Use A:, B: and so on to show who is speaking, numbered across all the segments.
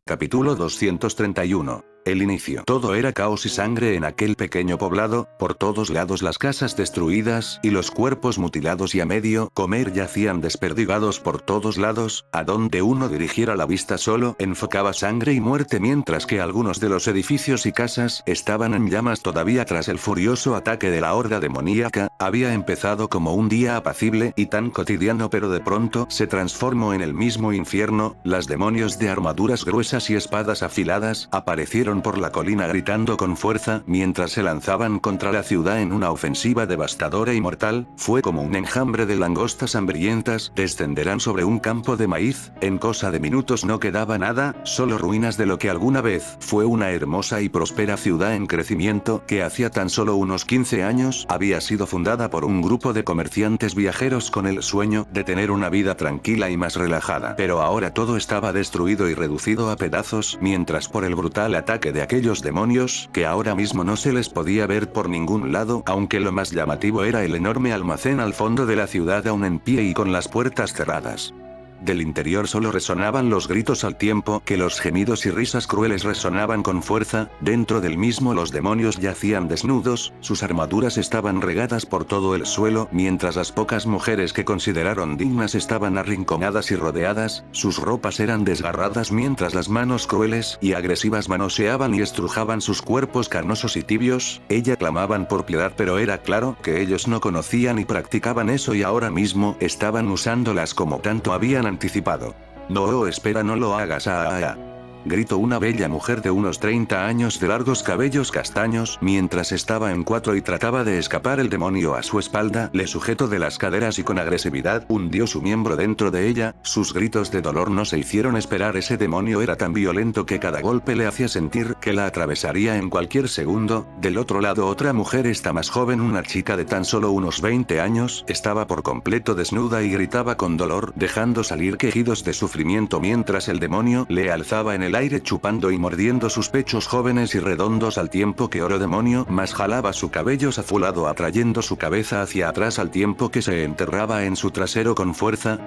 A: Capítulo 231. El inicio. Todo era caos y sangre en aquel pequeño poblado, por todos lados las casas destruidas y los cuerpos mutilados y a medio comer yacían desperdigados por todos lados, a donde uno dirigiera la vista solo enfocaba sangre y muerte, mientras que algunos de los edificios y casas estaban en llamas todavía tras el furioso ataque de la horda demoníaca. Había empezado como un día apacible y tan cotidiano, pero de pronto se transformó en el mismo infierno. Las demonios de armaduras gruesas y espadas afiladas aparecieron por la colina gritando con fuerza mientras se lanzaban contra la ciudad en una ofensiva devastadora y mortal. Fue como un enjambre de langostas hambrientas descenderán sobre un campo de maíz. En cosa de minutos no quedaba nada, solo ruinas de lo que alguna vez fue una hermosa y próspera ciudad en crecimiento que hacía tan solo unos 15 años había sido fundada por un grupo de comerciantes viajeros con el sueño de tener una vida tranquila y más relajada. Pero ahora todo estaba destruido y reducido a pedazos, mientras por el brutal ataque de aquellos demonios, que ahora mismo no se les podía ver por ningún lado, aunque lo más llamativo era el enorme almacén al fondo de la ciudad aún en pie y con las puertas cerradas. Del interior solo resonaban los gritos al tiempo que los gemidos y risas crueles resonaban con fuerza. Dentro del mismo los demonios yacían desnudos, sus armaduras estaban regadas por todo el suelo, mientras las pocas mujeres que consideraron dignas estaban arrinconadas y rodeadas, sus ropas eran desgarradas mientras las manos crueles y agresivas manoseaban y estrujaban sus cuerpos carnosos y tibios. Ellas clamaban por piedad, pero era claro que ellos no conocían y practicaban eso y ahora mismo estaban usándolas como tanto habían anticipado. No, espera, no lo hagas, gritó una bella mujer de unos 30 años de largos cabellos castaños mientras estaba en cuatro y trataba de escapar. El demonio a su espalda le sujetó de las caderas y con agresividad hundió su miembro dentro de ella. Sus gritos de dolor no se hicieron esperar. Ese demonio era tan violento que cada golpe le hacía sentir que la atravesaría en cualquier segundo. Del otro lado otra mujer, esta más joven, una chica de tan solo unos 20 años, estaba por completo desnuda y gritaba con dolor, dejando salir quejidos de sufrimiento mientras el demonio le alzaba en el aire chupando y mordiendo sus pechos jóvenes y redondos al tiempo que Oro Demonio más jalaba su cabello azulado atrayendo su cabeza hacia atrás al tiempo que se enterraba en su trasero con fuerza.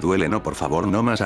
A: Duele, no, por favor, no más.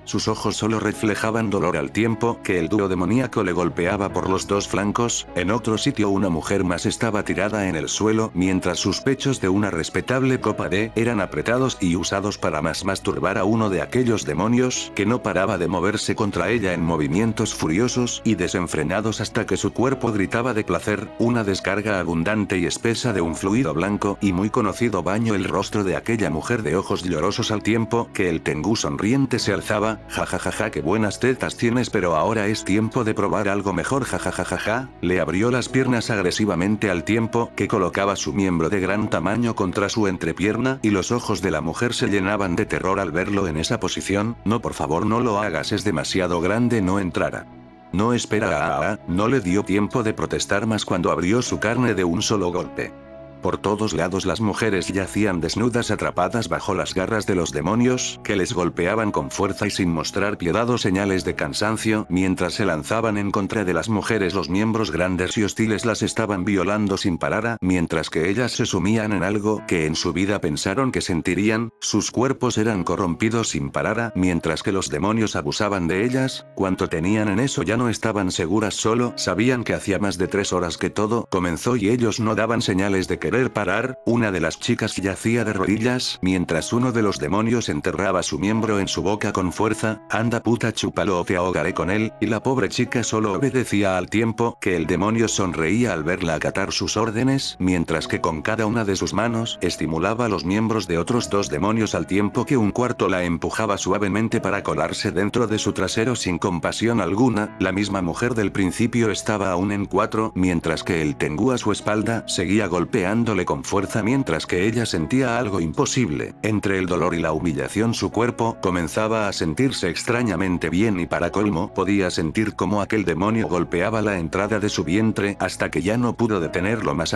A: Sus ojos solo reflejaban dolor al tiempo que el dúo demoníaco le golpeaba por los dos flancos. En otro sitio una mujer más estaba tirada en el suelo mientras sus pechos de una respetable copa D eran apretados y usados para masturbar a uno de aquellos demonios que no paraba de moverse contra ella en movimientos furiosos y desenfrenados hasta que su cuerpo gritaba de placer. Una descarga abundante y espesa de un fluido blanco y muy conocido bañó el rostro de aquella mujer de ojos llorosos al tiempo que el Tengu sonriente se alzaba. Jajajaja, qué buenas tetas tienes, pero ahora es tiempo de probar algo mejor. Jajajaja. Le abrió las piernas agresivamente al tiempo que colocaba su miembro de gran tamaño contra su entrepierna y los ojos de la mujer se llenaban de terror al verlo en esa posición. No, por favor, no lo hagas, es demasiado grande, no entrara. No, espera. No le dio tiempo de protestar más cuando abrió su carne de un solo golpe. Por todos lados las mujeres yacían desnudas atrapadas bajo las garras de los demonios que les golpeaban con fuerza y sin mostrar piedad o señales de cansancio. Mientras se lanzaban en contra de las mujeres, los miembros grandes y hostiles las estaban violando sin parar, mientras que ellas se sumían en algo que en su vida pensaron que sentirían. Sus cuerpos eran corrompidos sin parar, mientras que los demonios abusaban de ellas. Cuanto tenían en eso ya no estaban seguras, solo sabían que hacía más de 3 horas que todo comenzó y ellos no daban señales de querer parar. Una de las chicas yacía de rodillas mientras uno de los demonios enterraba su miembro en su boca con fuerza. Anda puta, chúpalo o te ahogaré con él, y la pobre chica solo obedecía al tiempo que el demonio sonreía al verla acatar sus órdenes, mientras que con cada una de sus manos estimulaba los miembros de otros dos demonios al tiempo que un cuarto la empujaba suavemente para colarse dentro de su trasero sin compasión alguna. La misma mujer del principio estaba aún en 4, mientras que el Tengu a su espalda seguía golpeando con fuerza mientras que ella sentía algo imposible. Entre el dolor y la humillación su cuerpo comenzaba a sentirse extrañamente bien y para colmo podía sentir cómo aquel demonio golpeaba la entrada de su vientre hasta que ya no pudo detenerlo más.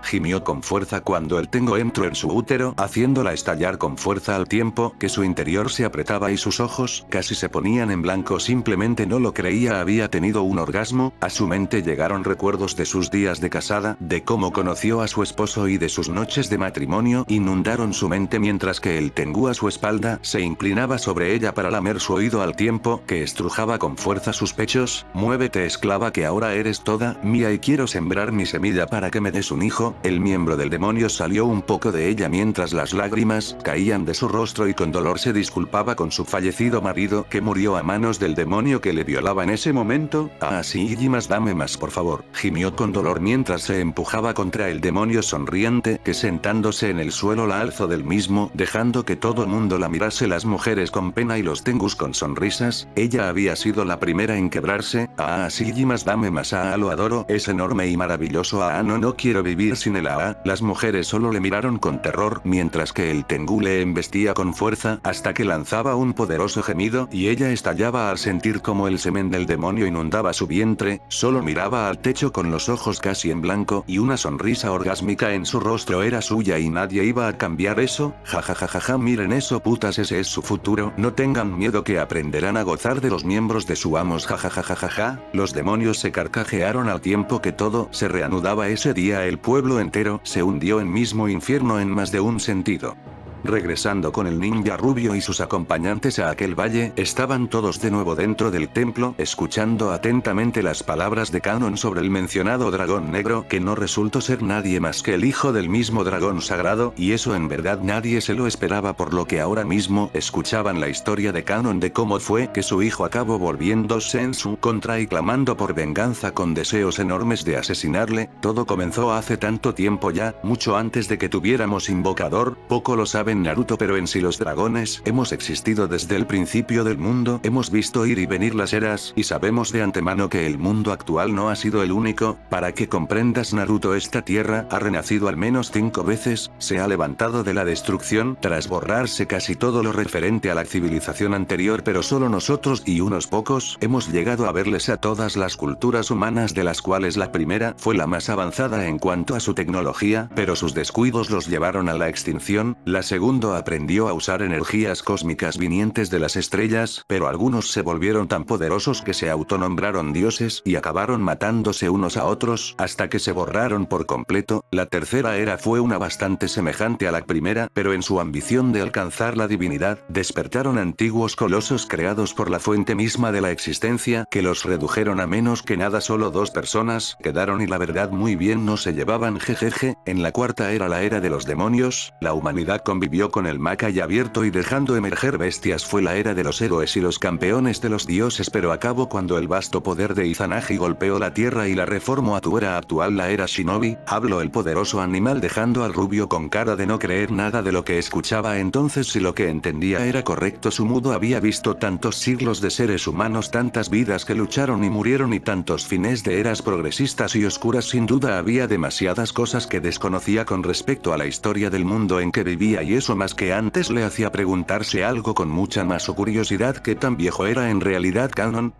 A: Gimió con fuerza cuando el Tengu entró en su útero haciéndola estallar con fuerza al tiempo que su interior se apretaba y sus ojos casi se ponían en blanco. Simplemente no lo creía, había tenido un orgasmo. A su mente llegaron recuerdos de sus días de casada, de cómo conoció a su esposo esposo y de sus noches de matrimonio inundaron su mente mientras que el Tengu a su espalda se inclinaba sobre ella para lamer su oído al tiempo que estrujaba con fuerza sus pechos. Muévete esclava que ahora eres toda mía y quiero sembrar mi semilla para que me des un hijo. El miembro del demonio salió un poco de ella mientras las lágrimas caían de su rostro y con dolor se disculpaba con su fallecido marido que murió a manos del demonio que le violaba en ese momento. Ah sí, y más dame más por favor, gimió con dolor mientras se empujaba contra el demonio sonriente que sentándose en el suelo la alzó del mismo dejando que todo mundo la mirase, las mujeres con pena y los tengus con sonrisas. Ella había sido la primera en quebrarse. Ah sí, y más dame más. Ah lo adoro, es enorme y maravilloso. Ah no quiero vivir sin él. Ah las mujeres solo le miraron con terror mientras que el Tengu le embestía con fuerza hasta que lanzaba un poderoso gemido y ella estallaba al sentir como el semen del demonio inundaba su vientre. Solo miraba al techo con los ojos casi en blanco y una sonrisa orgásmica en su rostro era suya y nadie iba a cambiar eso. Jajajaja, miren eso putas, ese es su futuro. No tengan miedo que aprenderán a gozar de los miembros de su amos. Jajajajaja. Los demonios se carcajearon al tiempo que todo se reanudaba ese día. El pueblo entero se hundió en mismo infierno en más de un sentido. Regresando con el ninja rubio y sus acompañantes a aquel valle, estaban todos de nuevo dentro del templo, escuchando atentamente las palabras de Kanon sobre el mencionado dragón negro, que no resultó ser nadie más que el hijo del mismo dragón sagrado, y eso en verdad nadie se lo esperaba, por lo que ahora mismo escuchaban la historia de Kanon de cómo fue que su hijo acabó volviéndose en su contra y clamando por venganza con deseos enormes de asesinarle. Todo comenzó hace tanto tiempo ya, mucho antes de que tuviéramos invocador. Poco lo saben Naruto, pero en sí los dragones hemos existido desde el principio del mundo, hemos visto ir y venir las eras, y sabemos de antemano que el mundo actual no ha sido el único. Para que comprendas Naruto, esta tierra ha renacido al menos 5 veces, se ha levantado de la destrucción tras borrarse casi todo lo referente a la civilización anterior, pero solo nosotros y unos pocos hemos llegado a verles a todas las culturas humanas, de las cuales la primera fue la más avanzada en cuanto a su tecnología, pero sus descuidos los llevaron a la extinción. La segunda aprendió a usar energías cósmicas vinientes de las estrellas, pero algunos se volvieron tan poderosos que se autonombraron dioses y acabaron matándose unos a otros hasta que se borraron por completo. La tercera era fue una bastante semejante a la primera, pero en su ambición de alcanzar la divinidad, despertaron antiguos colosos creados por la fuente misma de la existencia, que los redujeron a menos que nada. Solo 2 personas quedaron y la verdad muy bien no se llevaban. Jejeje. En la cuarta era la era de los demonios, la humanidad convivió con el Makai abierto y dejando emerger bestias. Fue la era de los héroes y los campeones de los dioses, pero acabó cuando el vasto poder de Izanagi golpeó la tierra y la reformó a tu era actual, la era Shinobi. Habló el poderoso animal dejando al rubio con cara de no creer nada de lo que escuchaba. Entonces, si lo que entendía era correcto, su mundo había visto tantos siglos de seres humanos, tantas vidas que lucharon y murieron y tantos fines de eras progresistas y oscuras. Sin duda había demasiadas cosas que desconocía con respecto a la historia del mundo en que vivía, y eso más que antes le hacía preguntarse algo con mucha más curiosidad: ¿qué tan viejo era en realidad Kanon?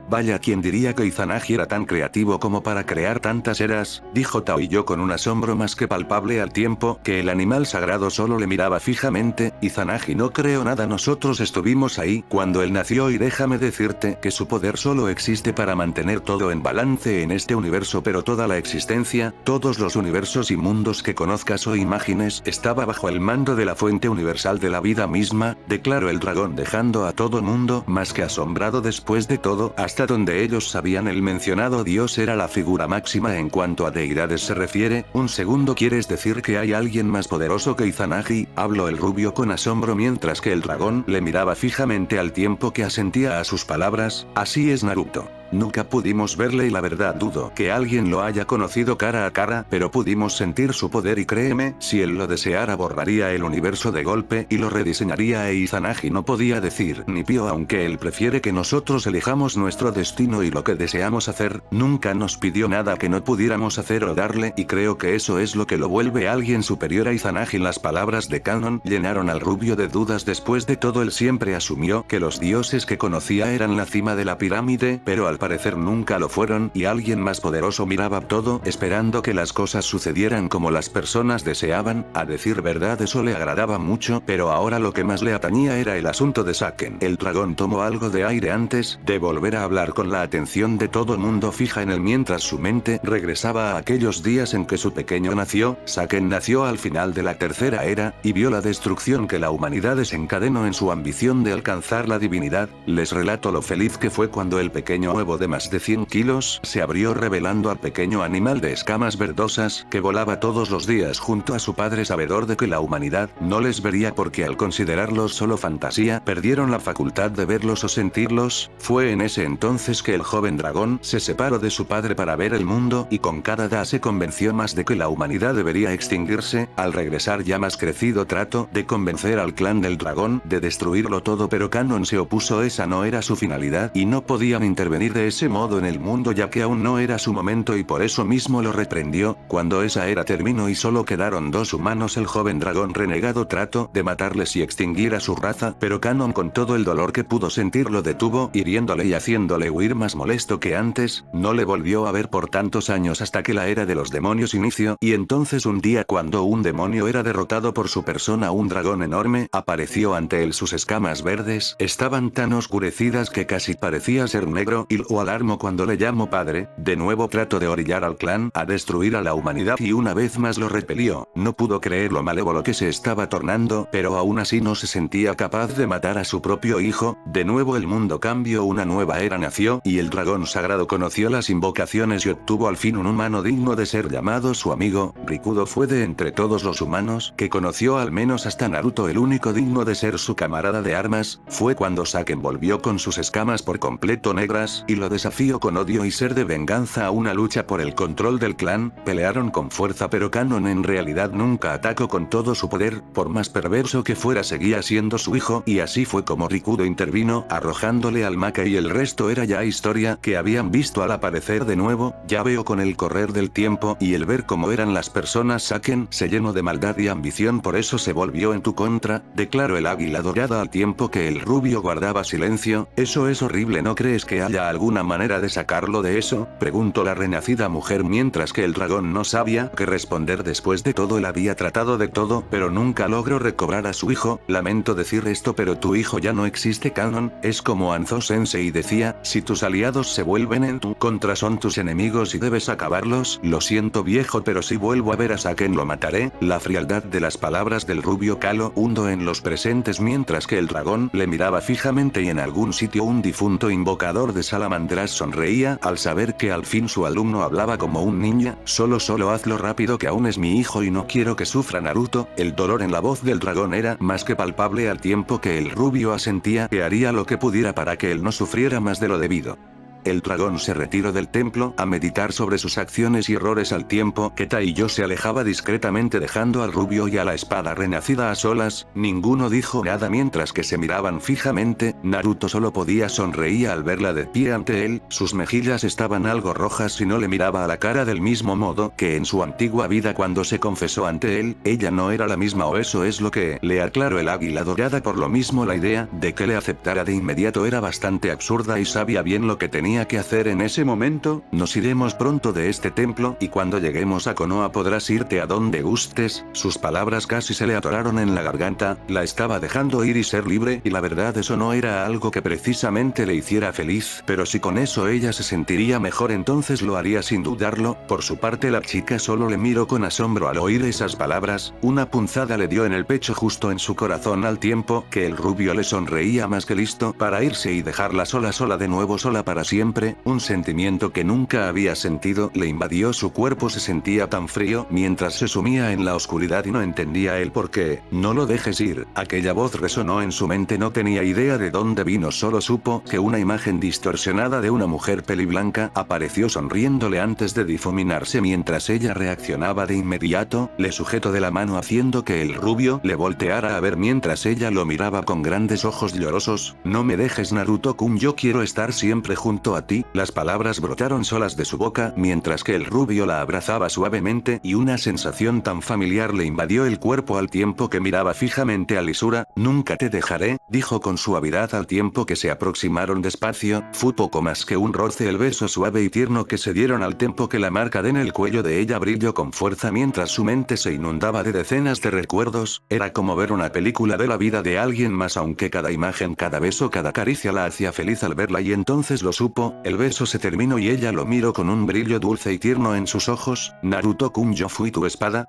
A: Vaya, ¿quién diría que Izanagi era tan creativo como para crear tantas eras? Dijo Taoyo con un asombro más que palpable al tiempo que el animal sagrado solo le miraba fijamente. Izanagi no creó nada, nosotros estuvimos ahí cuando él nació y déjame decirte que su poder solo existe para mantener todo en balance en este universo, pero toda la existencia, todos los universos y mundos que conozcas o imagines, estaba bajo el mando de la fuente universal de la vida misma, declaró el dragón dejando a todo mundo más que asombrado. Después de todo, hasta donde ellos sabían, el mencionado dios era la figura máxima en cuanto a deidades se refiere. Un segundo, ¿quieres decir que hay alguien más poderoso que Izanagi? Habló el rubio con asombro mientras que el dragón le miraba fijamente al tiempo que asentía a sus palabras. Así es Naruto. Nunca pudimos verle y la verdad dudo que alguien lo haya conocido cara a cara, pero pudimos sentir su poder y créeme, si él lo deseara borraría el universo de golpe y lo rediseñaría. Izanagi no podía decir ni pío, aunque él prefiere que nosotros elijamos nuestro destino y lo que deseamos hacer. Nunca nos pidió nada que no pudiéramos hacer o darle, y creo que eso es lo que lo vuelve alguien superior a Izanagi. Las palabras de Kanon llenaron al rubio de dudas. Después de todo, él siempre asumió que los dioses que conocía eran la cima de la pirámide, pero al parecer nunca lo fueron y alguien más poderoso miraba todo esperando que las cosas sucedieran como las personas deseaban. A decir verdad eso le agradaba mucho, pero ahora lo que más le atañía era el asunto de Saken. El dragón tomó algo de aire antes de volver a hablar con la atención de todo el mundo fija en él mientras su mente regresaba a aquellos días en que su pequeño nació. Saken nació al final de la tercera era, y vio la destrucción que la humanidad desencadenó en su ambición de alcanzar la divinidad. Les relato lo feliz que fue cuando el pequeño huevo de más de 100 kilos se abrió revelando al pequeño animal de escamas verdosas que volaba todos los días junto a su padre sabedor de que la humanidad no les vería porque al considerarlos solo fantasía perdieron la facultad de verlos o sentirlos. Fue en ese entonces que el joven dragón se separó de su padre para ver el mundo y con cada día se convenció más de que la humanidad debería extinguirse. Al regresar ya más crecido trató de convencer al clan del dragón de destruirlo todo, pero Kanon se opuso. Esa no era su finalidad y no podían intervenir de ese modo en el mundo ya que aún no era su momento y por eso mismo lo reprendió. Cuando esa era terminó y solo quedaron dos humanos, el joven dragón renegado trató de matarles y extinguir a su raza, pero Kanon con todo el dolor que pudo sentir lo detuvo, hiriéndole y haciéndole huir más molesto que antes. No le volvió a ver por tantos años hasta que la era de los demonios inició, y entonces un día cuando un demonio era derrotado por su persona, un dragón enorme apareció ante él. Sus escamas verdes estaban tan oscurecidas que casi parecía ser negro y lo alarmó cuando le llamó padre. De nuevo trató de orillar al clan a destruir a la humanidad y una vez más lo repelió. No pudo creer lo malévolo que se estaba tornando, pero aún así no se sentía capaz de matar a su propio hijo. De nuevo el mundo cambió, una nueva era nació y el dragón sagrado conoció las invocaciones y obtuvo al fin un humano digno de ser llamado su amigo. Rikudo fue de entre todos los humanos que conoció, al menos hasta Naruto, el único digno de ser su camarada de armas. Fue cuando Saken volvió con sus escamas por completo negras y lo desafió con odio y sed de venganza a una lucha por el control del clan. Pelearon con fuerza, pero Kanon en realidad nunca atacó con todo su poder. Por más perverso que fuera seguía siendo su hijo, y así fue como Rikudo intervino arrojándole al Maka y el resto era ya historia que habían visto al aparecer de nuevo. Ya veo con el correr del tiempo y el ver cómo eran las personas, Saken se llenó de maldad y ambición, por eso se volvió en tu contra, declaró el águila dorada al tiempo que el rubio guardaba silencio. Eso es horrible, ¿no crees que haya alguna manera de sacarlo de eso?, preguntó la renacida mujer mientras que el dragón no sabía qué responder. Después de todo él había tratado de todo, pero nunca logró recobrar a su hijo. Lamento decir esto, pero tu hijo ya no existe, Kanon. Es como Anzo Sensei decía, si tus aliados se vuelven en tu contra son tus enemigos y debes acabarlos. Lo siento viejo, pero si vuelvo a ver a Saken lo mataré. La frialdad de las palabras del rubio caló hondo en los presentes mientras que el dragón le miraba fijamente y en algún sitio un difunto invocador de salamandras sonreía al saber que al fin su alumno hablaba como un ninja. Solo hazlo rápido que aún es mi hijo y no quiero que sufra Naruto. El dolor en la voz del dragón era más que palpable al tiempo que el rubio asentía que haría lo que pudiera para que él no sufriera más de lo debido. El dragón se retiró del templo a meditar sobre sus acciones y errores al tiempo que Taiyo se alejaba discretamente dejando al rubio y a la espada renacida a solas. Ninguno dijo nada mientras que se miraban fijamente. Naruto solo podía sonreír al verla de pie ante él. Sus mejillas estaban algo rojas y no le miraba a la cara del mismo modo que en su antigua vida cuando se confesó ante él. Ella no era la misma, o eso es lo que le aclaró el águila dorada. Por lo mismo la idea de que le aceptara de inmediato era bastante absurda y sabía bien lo que tenía que hacer en ese momento. Nos iremos pronto de este templo y cuando lleguemos a Konoha podrás irte a donde gustes. Sus palabras casi se le atoraron en la garganta. La estaba dejando ir y ser libre, y la verdad eso no era algo que precisamente le hiciera feliz, pero si con eso ella se sentiría mejor entonces lo haría sin dudarlo. Por su parte la chica solo le miró con asombro al oír esas palabras. Una punzada le dio en el pecho justo en su corazón al tiempo que el rubio le sonreía más que listo para irse y dejarla sola de nuevo, sola para siempre. Un sentimiento que nunca había sentido le invadió su cuerpo, se sentía tan frío mientras se sumía en la oscuridad y no entendía el por qué. No lo dejes ir. Aquella voz resonó en su mente, no tenía idea de dónde vino, solo supo que una imagen distorsionada de una mujer peliblanca apareció sonriéndole antes de difuminarse. Mientras ella reaccionaba de inmediato, le sujetó de la mano haciendo que el rubio le volteara a ver mientras ella lo miraba con grandes ojos llorosos. No me dejes Naruto-kun, yo quiero estar siempre junto junto a ti. Las palabras brotaron solas de su boca mientras que el rubio la abrazaba suavemente y una sensación tan familiar le invadió el cuerpo al tiempo que miraba fijamente a Lisura. Nunca te dejaré, dijo con suavidad al tiempo que se aproximaron despacio. Fue poco más que un roce, el beso suave y tierno que se dieron al tiempo que la marca en el cuello de ella brilló con fuerza mientras su mente se inundaba de decenas de recuerdos. Era como ver una película de la vida de alguien más, aunque cada imagen, cada beso, cada caricia la hacía feliz al verla, y entonces lo supo. El beso se terminó y ella lo miró con un brillo dulce y tierno en sus ojos. Naruto-kun, ¿yo fui tu espada?,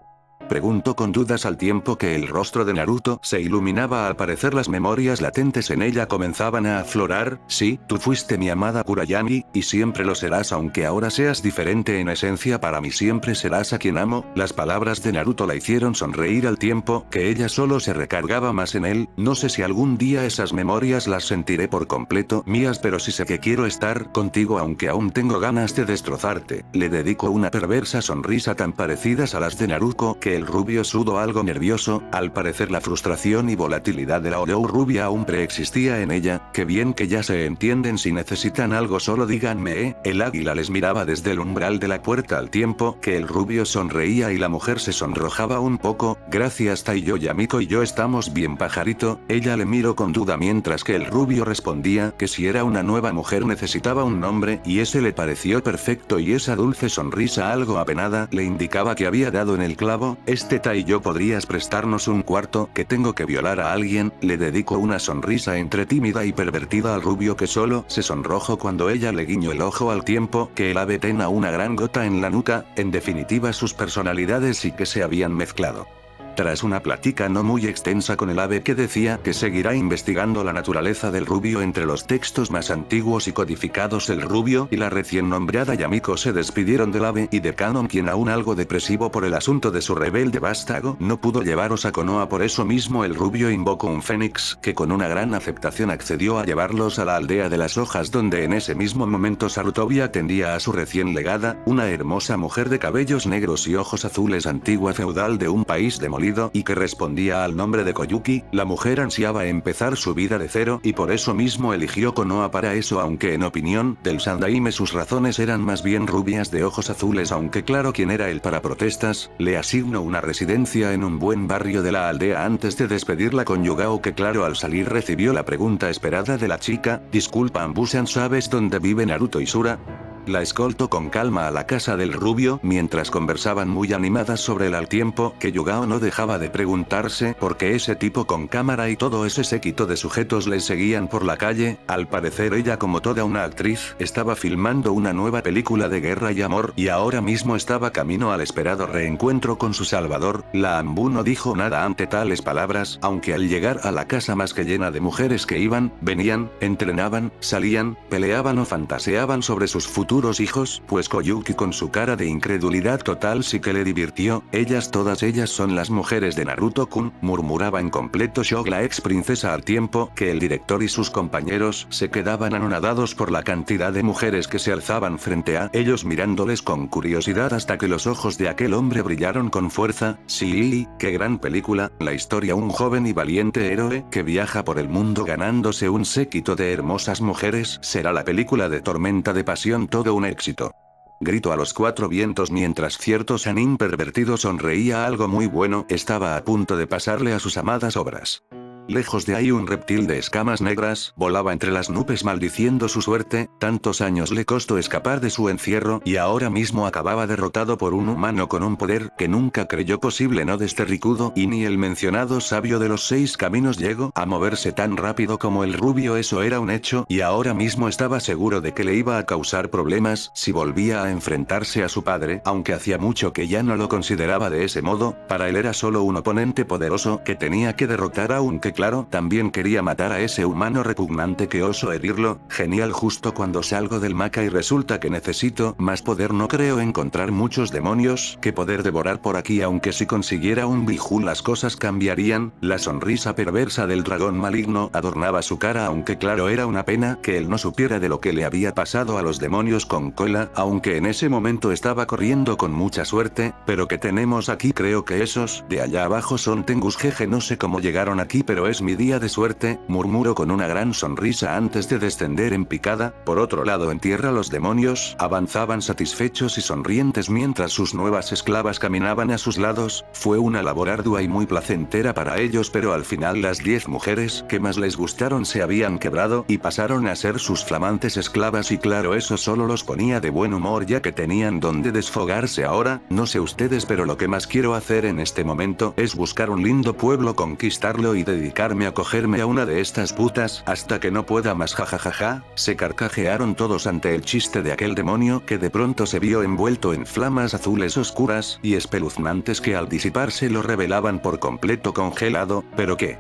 A: preguntó con dudas al tiempo que el rostro de Naruto se iluminaba. Al parecer las memorias latentes en ella comenzaban a aflorar. Sí, tú fuiste mi amada Kurayami, y siempre lo serás, aunque ahora seas diferente en esencia, para mí siempre serás a quien amo. Las palabras de Naruto la hicieron sonreír al tiempo que ella solo se recargaba más en él. No sé si algún día esas memorias las sentiré por completo mías, pero sí sé que quiero estar contigo aunque aún tengo ganas de destrozarte. Le dedicó una perversa sonrisa tan parecidas a las de Naruto que el rubio sudó algo nervioso. Al parecer la frustración y volatilidad de la Olou rubia aún preexistía en ella. Qué bien que ya se entienden, si necesitan algo solo díganme, El águila les miraba desde el umbral de la puerta al tiempo que el rubio sonreía y la mujer se sonrojaba un poco. Gracias Taiyo, Yamiko y yo estamos bien, pajarito. Ella le miró con duda mientras que el rubio respondía que si era una nueva mujer necesitaba un nombre, y ese le pareció perfecto, y esa dulce sonrisa algo apenada le indicaba que había dado en el clavo. Taiyo, ¿podrías prestarnos un cuarto? Que tengo que violar a alguien. Le dedicó una sonrisa entre tímida y pervertida al rubio, que solo se sonrojó cuando ella le guiñó el ojo al tiempo que el ave tenía una gran gota en la nuca. En definitiva, sus personalidades sí que se habían mezclado. Tras una plática no muy extensa con el ave, que decía que seguirá investigando la naturaleza del rubio entre los textos más antiguos y codificados, el rubio y la recién nombrada Yamiko se despidieron del ave y de Kanon, quien aún algo depresivo por el asunto de su rebelde vástago no pudo llevaros a Konoha. Por eso mismo el rubio invocó un fénix, que con una gran aceptación accedió a llevarlos a la aldea de las hojas, donde en ese mismo momento Sarutobi atendía a su recién legada, una hermosa mujer de cabellos negros y ojos azules, antigua feudal de un país demolido y que respondía al nombre de Koyuki. La mujer ansiaba empezar su vida de cero y por eso mismo eligió Konoha para eso, aunque en opinión del Sandaime sus razones eran más bien rubias de ojos azules, aunque claro, quien era él para protestas. Le asignó una residencia en un buen barrio de la aldea antes de despedirla con Yugao, que claro, al salir recibió la pregunta esperada de la chica: disculpa Ambusan, ¿sabes dónde vive Naruto y Sura? La escoltó con calma a la casa del rubio, mientras conversaban muy animadas sobre él, al tiempo que Yugao no dejaba de preguntarse por qué ese tipo con cámara y todo ese séquito de sujetos le seguían por la calle. Al parecer ella, como toda una actriz, estaba filmando una nueva película de guerra y amor, y ahora mismo estaba camino al esperado reencuentro con su salvador. La Ambu no dijo nada ante tales palabras, aunque al llegar a la casa más que llena de mujeres que iban, venían, entrenaban, salían, peleaban o fantaseaban sobre sus futuros hijos, pues Koyuki con su cara de incredulidad total sí que le divirtió. Todas ellas son las mujeres de Naruto-kun, murmuraba en completo shock la ex princesa, al tiempo que el director y sus compañeros se quedaban anonadados por la cantidad de mujeres que se alzaban frente a ellos, mirándoles con curiosidad hasta que los ojos de aquel hombre brillaron con fuerza. Sí, qué gran película, la historia, un joven y valiente héroe que viaja por el mundo ganándose un séquito de hermosas mujeres. Será la película de Tormenta de Pasión, todo un éxito. Gritó a los cuatro vientos mientras cierto Sanin pervertido sonreía. Algo muy bueno estaba a punto de pasarle a sus amadas obras. Lejos de ahí un reptil de escamas negras volaba entre las nubes maldiciendo su suerte. Tantos años le costó escapar de su encierro y ahora mismo acababa derrotado por un humano con un poder que nunca creyó posible. No desde Rikudo y ni el mencionado sabio de los 6 caminos llegó a moverse tan rápido como el rubio, eso era un hecho, y ahora mismo estaba seguro de que le iba a causar problemas si volvía a enfrentarse a su padre, aunque hacía mucho que ya no lo consideraba de ese modo. Para él era solo un oponente poderoso que tenía que derrotar, aunque claro, también quería matar a ese humano repugnante que osó herirlo. Genial, justo cuando salgo del mecha y resulta que necesito más poder. No creo encontrar muchos demonios que poder devorar por aquí, aunque si consiguiera un Biju las cosas cambiarían. La sonrisa perversa del dragón maligno adornaba su cara, aunque claro, era una pena que él no supiera de lo que le había pasado a los demonios con cola, aunque en ese momento estaba corriendo con mucha suerte. Pero ¿qué tenemos aquí? Creo que esos de allá abajo son Tengus, jeje, no sé cómo llegaron aquí, pero pero es mi día de suerte, murmuró con una gran sonrisa antes de descender en picada. Por otro lado en tierra los demonios avanzaban satisfechos y sonrientes mientras sus nuevas esclavas caminaban a sus lados. Fue una labor ardua y muy placentera para ellos, pero al final las 10 mujeres que más les gustaron se habían quebrado y pasaron a ser sus flamantes esclavas, y claro, eso solo los ponía de buen humor ya que tenían donde desfogarse ahora. No sé ustedes, pero lo que más quiero hacer en este momento es buscar un lindo pueblo, conquistarlo y dedicarme a cogerme a una de estas putas hasta que no pueda más. Jajajaja. Se carcajearon todos ante el chiste de aquel demonio que de pronto se vio envuelto en flamas azules oscuras y espeluznantes que al disiparse lo revelaban por completo congelado. ¿Pero qué?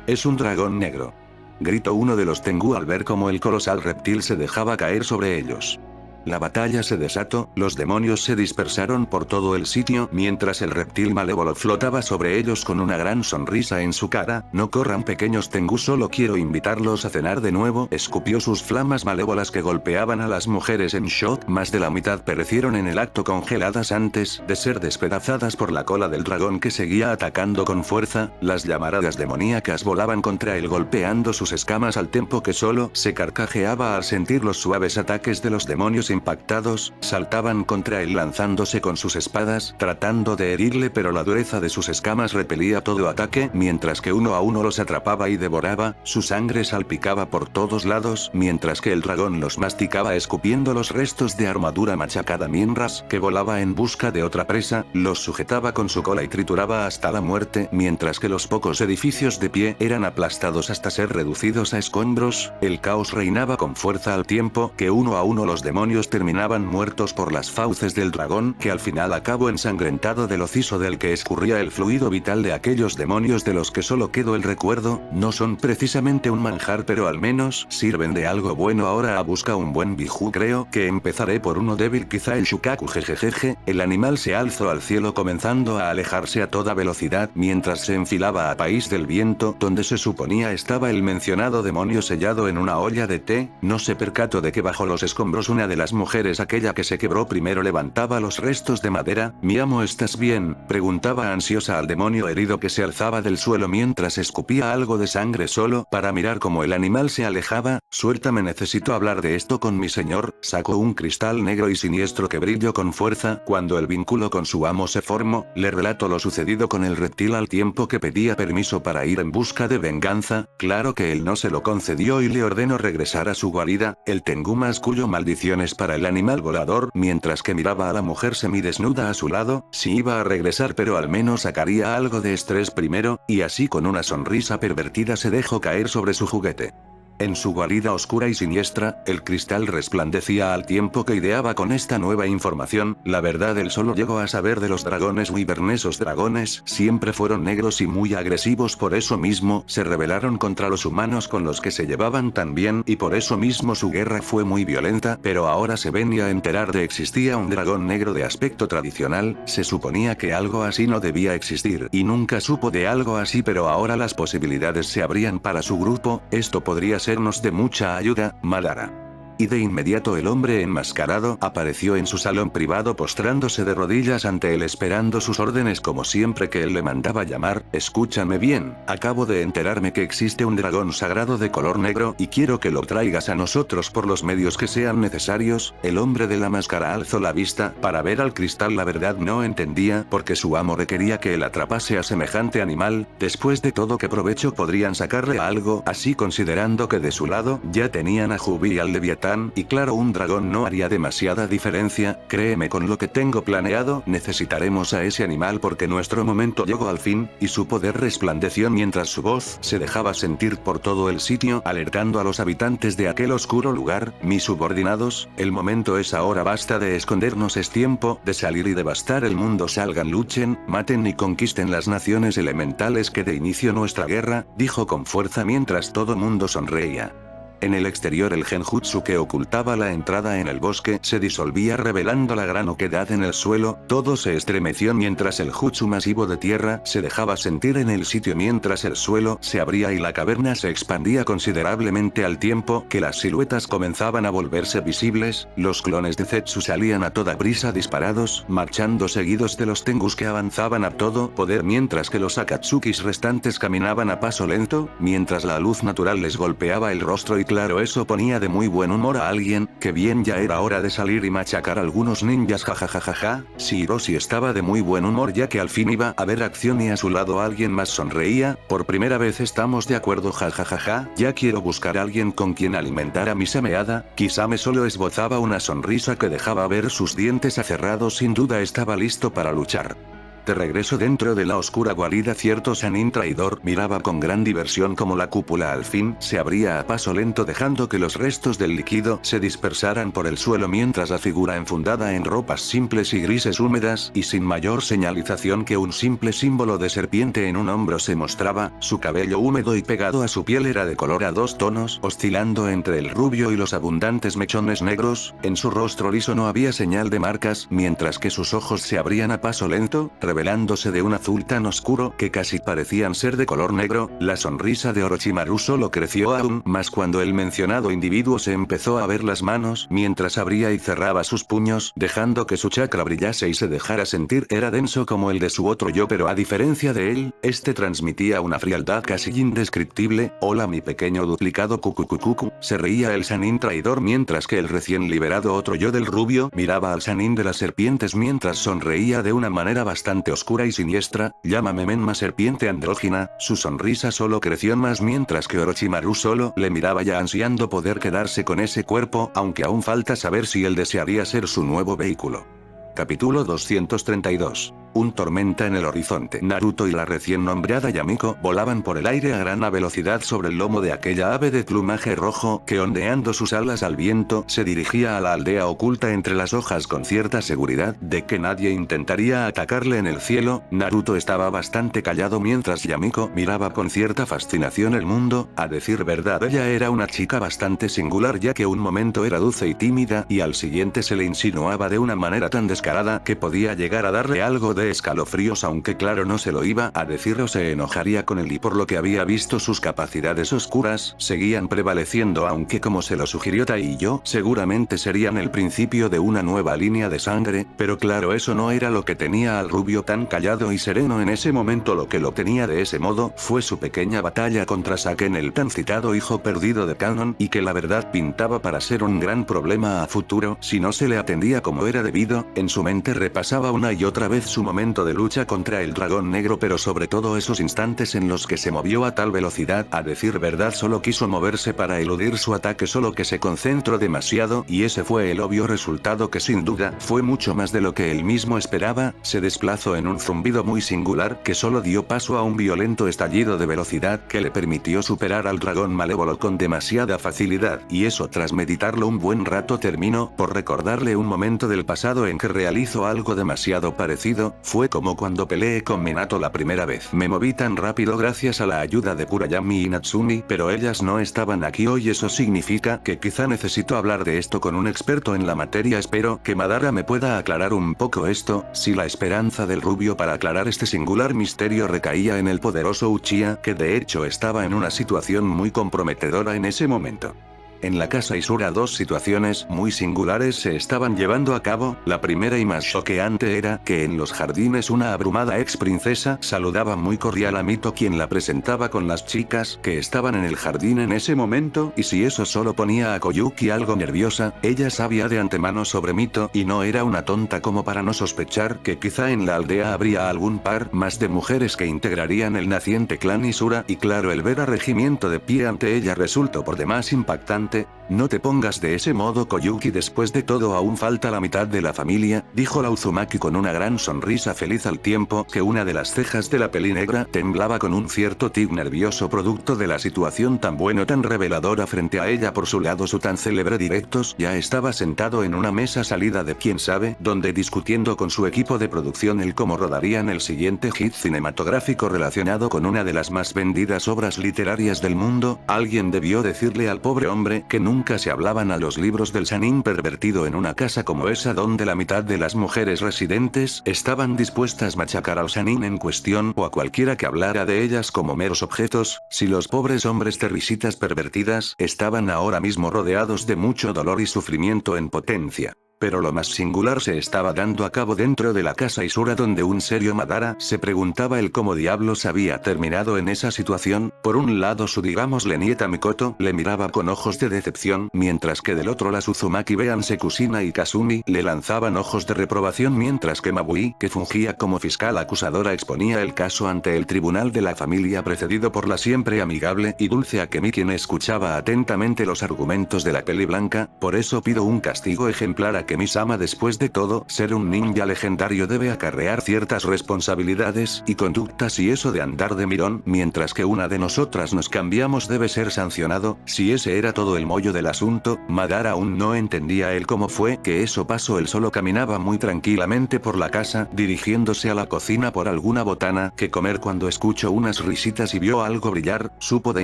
A: Es un dragón negro, gritó uno de los Tengu al ver cómo el colosal reptil se dejaba caer sobre ellos. La batalla se desató, los demonios se dispersaron por todo el sitio mientras el reptil malévolo flotaba sobre ellos con una gran sonrisa en su cara. No corran, pequeños Tengu, solo quiero invitarlos a cenar de nuevo. Escupió sus flamas malévolas que golpeaban a las mujeres en shock. Más de la mitad perecieron en el acto, congeladas antes de ser despedazadas por la cola del dragón que seguía atacando con fuerza. Las llamaradas demoníacas volaban contra él golpeando sus escamas al tiempo que solo se carcajeaba al sentir los suaves ataques de los demonios impactados. Saltaban contra él lanzándose con sus espadas tratando de herirle, pero la dureza de sus escamas repelía todo ataque mientras que uno a uno los atrapaba y devoraba. Su sangre salpicaba por todos lados mientras que el dragón los masticaba escupiendo los restos de armadura machacada mientras que volaba en busca de otra presa. Los sujetaba con su cola y trituraba hasta la muerte mientras que los pocos edificios de pie eran aplastados hasta ser reducidos a escombros. El caos reinaba con fuerza al tiempo que uno a uno los demonios terminaban muertos por las fauces del dragón, que al final acabó ensangrentado del hocizo del que escurría el fluido vital de aquellos demonios de los que solo quedó el recuerdo. No son precisamente un manjar, pero al menos sirven de algo bueno. Ahora a busca un buen biju. Creo que empezaré por uno débil, quizá el shukaku. Jejejeje. El animal se alzó al cielo comenzando a alejarse a toda velocidad mientras se enfilaba a país del viento donde se suponía estaba el mencionado demonio sellado en una olla de té. No se percató de que bajo los escombros una de las mujeres, aquella que se quebró primero, levantaba los restos de madera. Mi amo, ¿estás bien?, preguntaba ansiosa al demonio herido que se alzaba del suelo mientras escupía algo de sangre solo para mirar cómo el animal se alejaba. Suéltame, necesito hablar de esto con mi señor. Sacó un cristal negro y siniestro que brilló con fuerza cuando el vínculo con su amo se formó. Le relató lo sucedido con el reptil al tiempo que pedía permiso para ir en busca de venganza. Claro que él no se lo concedió y le ordenó regresar a su guarida. El Tengu masculló maldiciones para el animal volador mientras que miraba a la mujer semidesnuda a su lado. Si iba a regresar, pero al menos sacaría algo de estrés primero, y así con una sonrisa pervertida se dejó caer sobre su juguete. En su guarida oscura y siniestra, el cristal resplandecía al tiempo que ideaba con esta nueva información. La verdad, él solo llegó a saber de los dragones wyvern. Esos dragones siempre fueron negros y muy agresivos, por eso mismo se rebelaron contra los humanos con los que se llevaban tan bien, y por eso mismo su guerra fue muy violenta. Pero ahora se venía a enterar de existía un dragón negro de aspecto tradicional. Se suponía que algo así no debía existir y nunca supo de algo así, pero ahora las posibilidades se abrían para su grupo. Esto podría sernos de mucha ayuda, Madara. Y de inmediato el hombre enmascarado apareció en su salón privado postrándose de rodillas ante él esperando sus órdenes como siempre que él le mandaba llamar. Escúchame bien, acabo de enterarme que existe un dragón sagrado de color negro y quiero que lo traigas a nosotros por los medios que sean necesarios. El hombre de la máscara alzó la vista para ver al cristal. La verdad no entendía por qué su amo requería que él atrapase a semejante animal. Después de todo, ¿qué provecho podrían sacarle a algo así, considerando que de su lado ya tenían a Jubi y al Leviatán? Y claro, un dragón no haría demasiada diferencia. Créeme, con lo que tengo planeado necesitaremos a ese animal porque nuestro momento llegó al fin. Y su poder resplandeció mientras su voz se dejaba sentir por todo el sitio, alertando a los habitantes de aquel oscuro lugar. Mis subordinados, el momento es ahora, basta de escondernos, es tiempo de salir y devastar el mundo. Salgan, luchen, maten y conquisten las naciones elementales que de inicio nuestra guerra, dijo con fuerza mientras todo mundo sonreía. En el exterior el genjutsu que ocultaba la entrada en el bosque se disolvía revelando la gran oquedad en el suelo, todo se estremeció mientras el jutsu masivo de tierra se dejaba sentir en el sitio mientras el suelo se abría y la caverna se expandía considerablemente al tiempo que las siluetas comenzaban a volverse visibles, los clones de Zetsu salían a toda prisa disparados, marchando seguidos de los Tengus que avanzaban a todo poder mientras que los Akatsukis restantes caminaban a paso lento, mientras la luz natural les golpeaba el rostro y claro eso ponía de muy buen humor a alguien, que bien ya era hora de salir y machacar a algunos ninjas jajajajaja, si Hiroshi estaba de muy buen humor ya que al fin iba a ver acción y a su lado alguien más sonreía, por primera vez estamos de acuerdo jajajaja, ya quiero buscar a alguien con quien alimentar a mi Sameada, Kisame solo esbozaba una sonrisa que dejaba ver sus dientes acerrados sin duda estaba listo para luchar. De regreso dentro de la oscura guarida cierto Sanin traidor miraba con gran diversión como la cúpula al fin se abría a paso lento dejando que los restos del líquido se dispersaran por el suelo mientras la figura enfundada en ropas simples y grises húmedas y sin mayor señalización que un simple símbolo de serpiente en un hombro se mostraba, su cabello húmedo y pegado a su piel era de color a dos tonos oscilando entre el rubio y los abundantes mechones negros, en su rostro liso no había señal de marcas mientras que sus ojos se abrían a paso lento, revelándose de un azul tan oscuro que casi parecían ser de color negro, la sonrisa de Orochimaru solo creció aún más cuando el mencionado individuo se empezó a ver las manos mientras abría y cerraba sus puños dejando que su chakra brillase y se dejara sentir era denso como el de su otro yo pero a diferencia de él, este transmitía una frialdad casi indescriptible, hola mi pequeño duplicado cucucucucu, se reía el Sanin traidor mientras que el recién liberado otro yo del rubio miraba al Sanin de las serpientes mientras sonreía de una manera bastante oscura y siniestra, llámame Menma serpiente andrógina, su sonrisa solo creció más mientras que Orochimaru solo le miraba ya ansiando poder quedarse con ese cuerpo, aunque aún falta saber si él desearía ser su nuevo vehículo. Capítulo 232. Un tormenta en el horizonte. Naruto y la recién nombrada Yamiko volaban por el aire a gran velocidad sobre el lomo de aquella ave de plumaje rojo que ondeando sus alas al viento se dirigía a la aldea oculta entre las hojas con cierta seguridad de que nadie intentaría atacarle en el cielo. Naruto estaba bastante callado mientras Yamiko miraba con cierta fascinación el mundo, a decir verdad ella era una chica bastante singular ya que un momento era dulce y tímida y al siguiente se le insinuaba de una manera tan descarada que podía llegar a darle algo de escalofríos aunque claro no se lo iba a decir o se enojaría con él y por lo que había visto sus capacidades oscuras seguían prevaleciendo aunque como se lo sugirió Tai y yo seguramente serían el principio de una nueva línea de sangre, pero claro eso no era lo que tenía al rubio tan callado y sereno en ese momento lo que lo tenía de ese modo fue su pequeña batalla contra Saken el tan citado hijo perdido de Kanon y que la verdad pintaba para ser un gran problema a futuro si no se le atendía como era debido, en su mente repasaba una y otra vez su momento de lucha contra el dragón negro pero sobre todo esos instantes en los que se movió a tal velocidad a decir verdad solo quiso moverse para eludir su ataque solo que se concentró demasiado y ese fue el obvio resultado que sin duda fue mucho más de lo que él mismo esperaba, se desplazó en un zumbido muy singular que solo dio paso a un violento estallido de velocidad que le permitió superar al dragón malévolo con demasiada facilidad y eso tras meditarlo un buen rato terminó por recordarle un momento del pasado en que realizó algo demasiado parecido, fue como cuando peleé con Minato la primera vez. Me moví tan rápido gracias a la ayuda de Kurayami y Natsumi, pero ellas no estaban aquí hoy eso significa que quizá necesito hablar de esto con un experto en la materia espero que Madara me pueda aclarar un poco esto, si la esperanza del rubio para aclarar este singular misterio recaía en el poderoso Uchiha que de hecho estaba en una situación muy comprometedora en ese momento. En la casa Isura dos situaciones muy singulares se estaban llevando a cabo, la primera y más choqueante era que en los jardines una abrumada ex princesa saludaba muy cordial a Mito quien la presentaba con las chicas que estaban en el jardín en ese momento y si eso solo ponía a Koyuki algo nerviosa, ella sabía de antemano sobre Mito y no era una tonta como para no sospechar que quizá en la aldea habría algún par más de mujeres que integrarían el naciente clan Isura y claro el ver a Regimiento de pie ante ella resultó por demás impactante repente. No te pongas de ese modo, Koyuki, después de todo aún falta la mitad de la familia, dijo la Uzumaki con una gran sonrisa feliz al tiempo que una de las cejas de la peli negra temblaba con un cierto tic nervioso producto de la situación tan bueno tan reveladora frente a ella. Por su lado su tan célebre Directos ya estaba sentado en una mesa salida de quién sabe donde discutiendo con su equipo de producción el cómo rodarían el siguiente hit cinematográfico relacionado con una de las más vendidas obras literarias del mundo. Alguien debió decirle al pobre hombre que nunca se hablaban a los libros del Sanin pervertido en una casa como esa donde la mitad de las mujeres residentes estaban dispuestas a machacar al Sanin en cuestión o a cualquiera que hablara de ellas como meros objetos. Si los pobres hombres de risitas pervertidas estaban ahora mismo rodeados de mucho dolor y sufrimiento en potencia. Pero lo más singular se estaba dando a cabo dentro de la casa Isura, donde un serio Madara se preguntaba el cómo diablos había terminado en esa situación. Por un lado su digámosle nieta Mikoto le miraba con ojos de decepción, mientras que del otro las Uzumaki vean Sekusina y Kasumi le lanzaban ojos de reprobación, mientras que Mabui, que fungía como fiscal acusadora, exponía el caso ante el tribunal de la familia precedido por la siempre amigable y dulce Akemi, quien escuchaba atentamente los argumentos de la peli blanca. Por eso pido un castigo ejemplar a Akemi-sama. Después de todo, ser un ninja legendario debe acarrear ciertas responsabilidades y conductas, y eso de andar de mirón mientras que una de nosotras nos cambiamos debe ser sancionado. Si ese era todo el mollo del asunto, Madara aún no entendía el cómo fue que eso pasó. Él solo caminaba muy tranquilamente por la casa, dirigiéndose a la cocina por alguna botana que comer cuando escuchó unas risitas y vio algo brillar. Supo de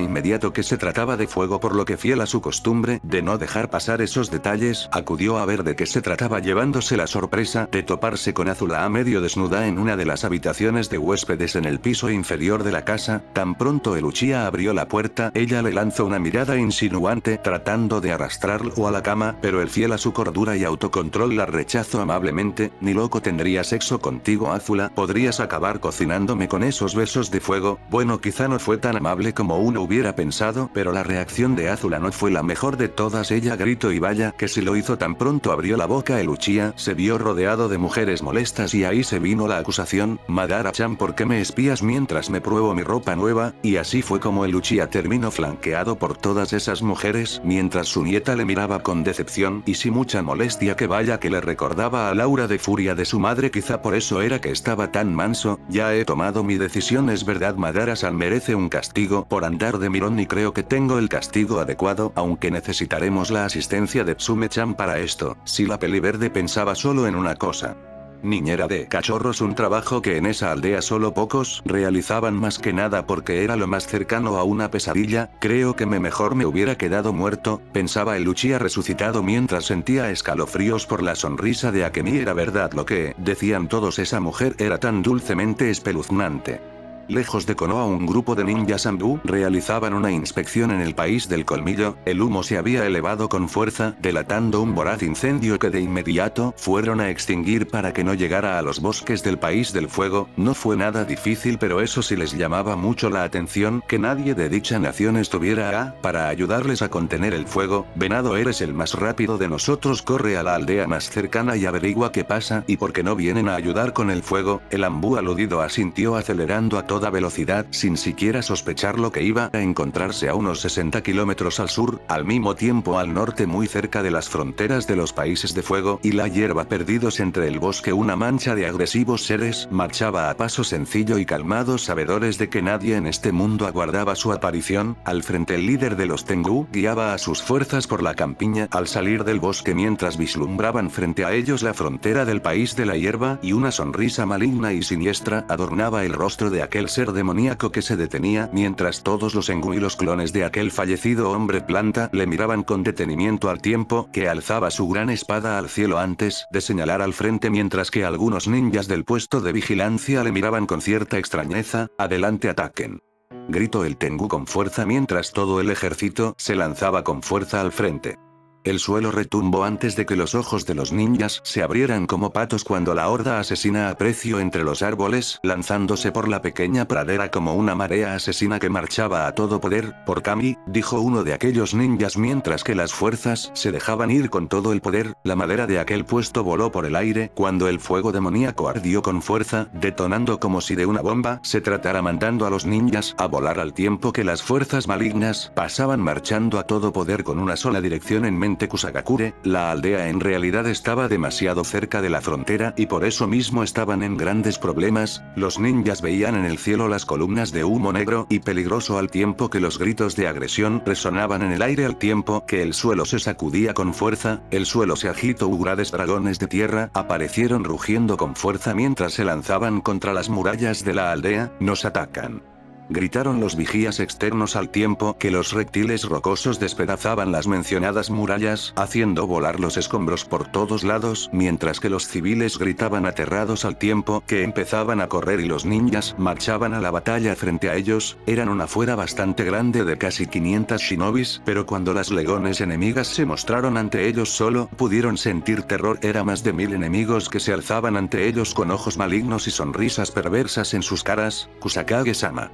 A: inmediato que se trataba de fuego, por lo que, fiel a su costumbre de no dejar pasar esos detalles, acudió a ver de qué se trataba, llevándose la sorpresa de toparse con Azula medio desnuda en una de las habitaciones de huéspedes en el piso inferior de la casa. Tan pronto el Uchiha abrió la puerta, ella le lanzó una mirada insinuante tratando de arrastrarlo a la cama, pero el fiel a su cordura y autocontrol la rechazó amablemente. Ni loco tendría sexo contigo, Azula, podrías acabar cocinándome con esos besos de fuego. Bueno, quizá no fue tan amable como uno hubiera pensado, pero la reacción de Azula no fue la mejor de todas. Ella gritó, y vaya que si lo hizo. Tan pronto abrió la boca el Uchiha se vio rodeado de mujeres molestas, y ahí se vino la acusación: Madara-chan, ¿por qué me espías mientras me pruebo mi ropa nueva? Y así fue como el Uchiha terminó flanqueado por todas esas mujeres, mientras su nieta le miraba con decepción y sin mucha molestia, que vaya que le recordaba al aura de furia de su madre. Quizá por eso era que estaba tan manso. Ya he tomado mi decisión, es verdad. Madara-san merece un castigo por andar de mirón y creo que tengo el castigo adecuado, aunque necesitaremos la asistencia de Tsume-chan para esto. Si la peli verde pensaba solo en una cosa: niñera de cachorros, un trabajo que en esa aldea solo pocos realizaban, más que nada porque era lo más cercano a una pesadilla. Creo que mejor me hubiera quedado muerto, pensaba el Uchiha resucitado mientras sentía escalofríos por la sonrisa de Akemi. Era verdad lo que decían todos, esa mujer era tan dulcemente espeluznante. Lejos de Konoha, un grupo de ninjas Anbu realizaban una inspección en el país del colmillo. El humo se había elevado con fuerza, delatando un voraz incendio que de inmediato fueron a extinguir para que no llegara a los bosques del país del fuego. No fue nada difícil, pero eso sí les llamaba mucho la atención que nadie de dicha nación estuviera para ayudarles a contener el fuego. Venado, eres el más rápido de nosotros, corre a la aldea más cercana y averigua qué pasa y por qué no vienen a ayudar con el fuego. El Anbu aludido asintió, acelerando a toda velocidad sin siquiera sospechar lo que iba a encontrarse a unos 60 kilómetros al sur, al mismo tiempo al norte, muy cerca de las fronteras de los países de fuego y la hierba, perdidos entre el bosque. Una mancha de agresivos seres marchaba a paso sencillo y calmado, sabedores de que nadie en este mundo aguardaba su aparición. Al frente, el líder de los Tengu guiaba a sus fuerzas por la campiña al salir del bosque, mientras vislumbraban frente a ellos la frontera del país de la hierba, y una sonrisa maligna y siniestra adornaba el rostro de aquel ser demoníaco que se detenía, mientras todos los Engu y los clones de aquel fallecido hombre planta le miraban con detenimiento al tiempo que alzaba su gran espada al cielo antes de señalar al frente, mientras que algunos ninjas del puesto de vigilancia le miraban con cierta extrañeza. Adelante, ataquen, gritó el Tengu con fuerza mientras todo el ejército se lanzaba con fuerza al frente. El suelo retumbó antes de que los ojos de los ninjas se abrieran como patos cuando la horda asesina apreció entre los árboles, lanzándose por la pequeña pradera como una marea asesina que marchaba a todo poder. Por Kami, dijo uno de aquellos ninjas mientras que las fuerzas se dejaban ir con todo el poder. La madera de aquel puesto voló por el aire cuando el fuego demoníaco ardió con fuerza, detonando como si de una bomba se tratara, mandando a los ninjas a volar al tiempo que las fuerzas malignas pasaban marchando a todo poder con una sola dirección en mente. Kusagakure, la aldea en realidad estaba demasiado cerca de la frontera y por eso mismo estaban en grandes problemas. Los ninjas veían en el cielo las columnas de humo negro y peligroso al tiempo que los gritos de agresión resonaban en el aire al tiempo que el suelo se sacudía con fuerza, el suelo se agitó. Grandes dragones de tierra aparecieron rugiendo con fuerza mientras se lanzaban contra las murallas de la aldea. Nos atacan, gritaron los vigías externos al tiempo que los reptiles rocosos despedazaban las mencionadas murallas, haciendo volar los escombros por todos lados, mientras que los civiles gritaban aterrados al tiempo que empezaban a correr y los ninjas marchaban a la batalla frente a ellos. Eran una fuera bastante grande de casi 500 shinobis, pero cuando las legiones enemigas se mostraron ante ellos solo pudieron sentir terror. Era más de 1000 enemigos que se alzaban ante ellos con ojos malignos y sonrisas perversas en sus caras. Kusakage-sama,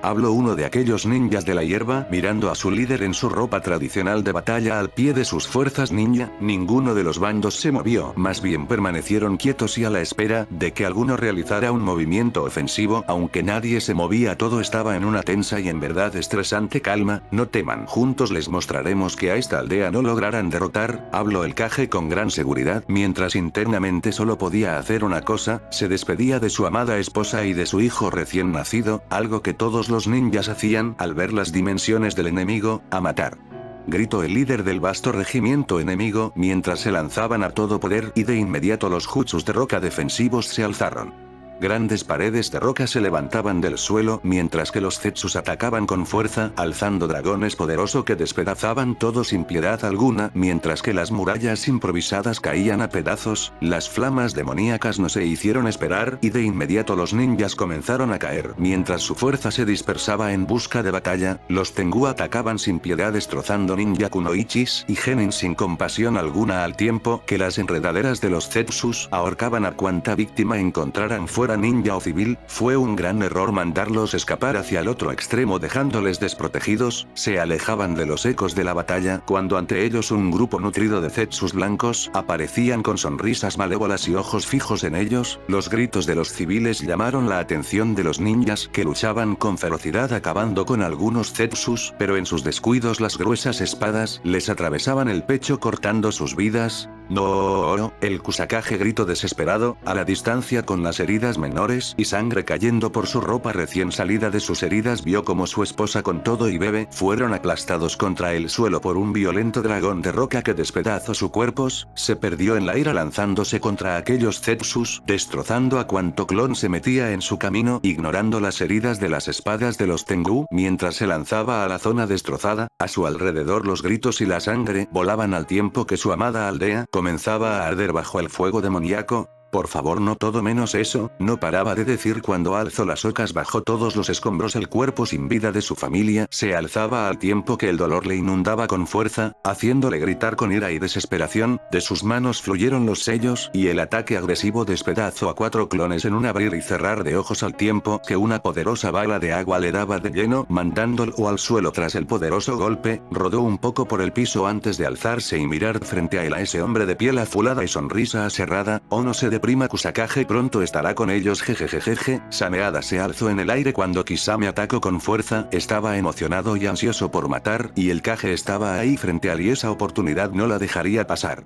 A: habló uno de aquellos ninjas de la hierba mirando a su líder en su ropa tradicional de batalla al pie de sus fuerzas ninja. Ninguno de los bandos se movió, más bien permanecieron quietos y a la espera de que alguno realizara un movimiento ofensivo. Aunque nadie se movía, todo estaba en una tensa y en verdad estresante calma. No teman, juntos les mostraremos que a esta aldea no lograrán derrotar, habló el Kage con gran seguridad, mientras internamente solo podía hacer una cosa: se despedía de su amada esposa y de su hijo recién nacido, algo que todos los ninjas hacían al ver las dimensiones del enemigo. A matar, gritó el líder del vasto regimiento enemigo mientras se lanzaban a todo poder y de inmediato los jutsus de roca defensivos se alzaron. Grandes paredes de roca se levantaban del suelo mientras que los zetsus atacaban con fuerza, alzando dragones poderosos que despedazaban todo sin piedad alguna, mientras que las murallas improvisadas caían a pedazos. Las flamas demoníacas no se hicieron esperar y de inmediato los ninjas comenzaron a caer mientras su fuerza se dispersaba en busca de batalla. Los Tengu atacaban sin piedad destrozando ninja kunoichis y genin sin compasión alguna al tiempo que las enredaderas de los zetsus ahorcaban a cuanta víctima encontraran fuera ninja o civil. Fue un gran error mandarlos escapar hacia el otro extremo dejándoles desprotegidos. Se alejaban de los ecos de la batalla cuando ante ellos un grupo nutrido de zetsus blancos aparecían con sonrisas malévolas y ojos fijos en ellos. Los gritos de los civiles llamaron la atención de los ninjas que luchaban con ferocidad acabando con algunos zetsus, pero en sus descuidos las gruesas espadas les atravesaban el pecho cortando sus vidas. No, el Kusakage gritó desesperado, a la distancia con las heridas menores y sangre cayendo por su ropa recién salida de sus heridas. Vio como su esposa con todo y bebé fueron aplastados contra el suelo por un violento dragón de roca que despedazó sus cuerpos. Se perdió en la ira lanzándose contra aquellos zetsus, destrozando a cuanto clon se metía en su camino, ignorando las heridas de las espadas de los Tengu mientras se lanzaba a la zona destrozada. A su alrededor los gritos y la sangre volaban al tiempo que su amada aldea comenzaba a arder bajo el fuego demoníaco. Por favor, no todo menos eso, no paraba de decir cuando alzó las ocas bajo todos los escombros. El cuerpo sin vida de su familia se alzaba al tiempo que el dolor le inundaba con fuerza, haciéndole gritar con ira y desesperación. De sus manos fluyeron los sellos y el ataque agresivo despedazó a 4 clones en un abrir y cerrar de ojos al tiempo que una poderosa bala de agua le daba de lleno, mandándolo al suelo. Tras el poderoso golpe, rodó un poco por el piso antes de alzarse y mirar frente a él a ese hombre de piel azulada y sonrisa aserrada. Oh, no se prima Kusakage pronto estará con ellos. Jejejejeje. Sameada se alzó en el aire cuando Kisame atacó con fuerza. Estaba emocionado y ansioso por matar, y el Kage estaba ahí frente a él y esa oportunidad no la dejaría pasar.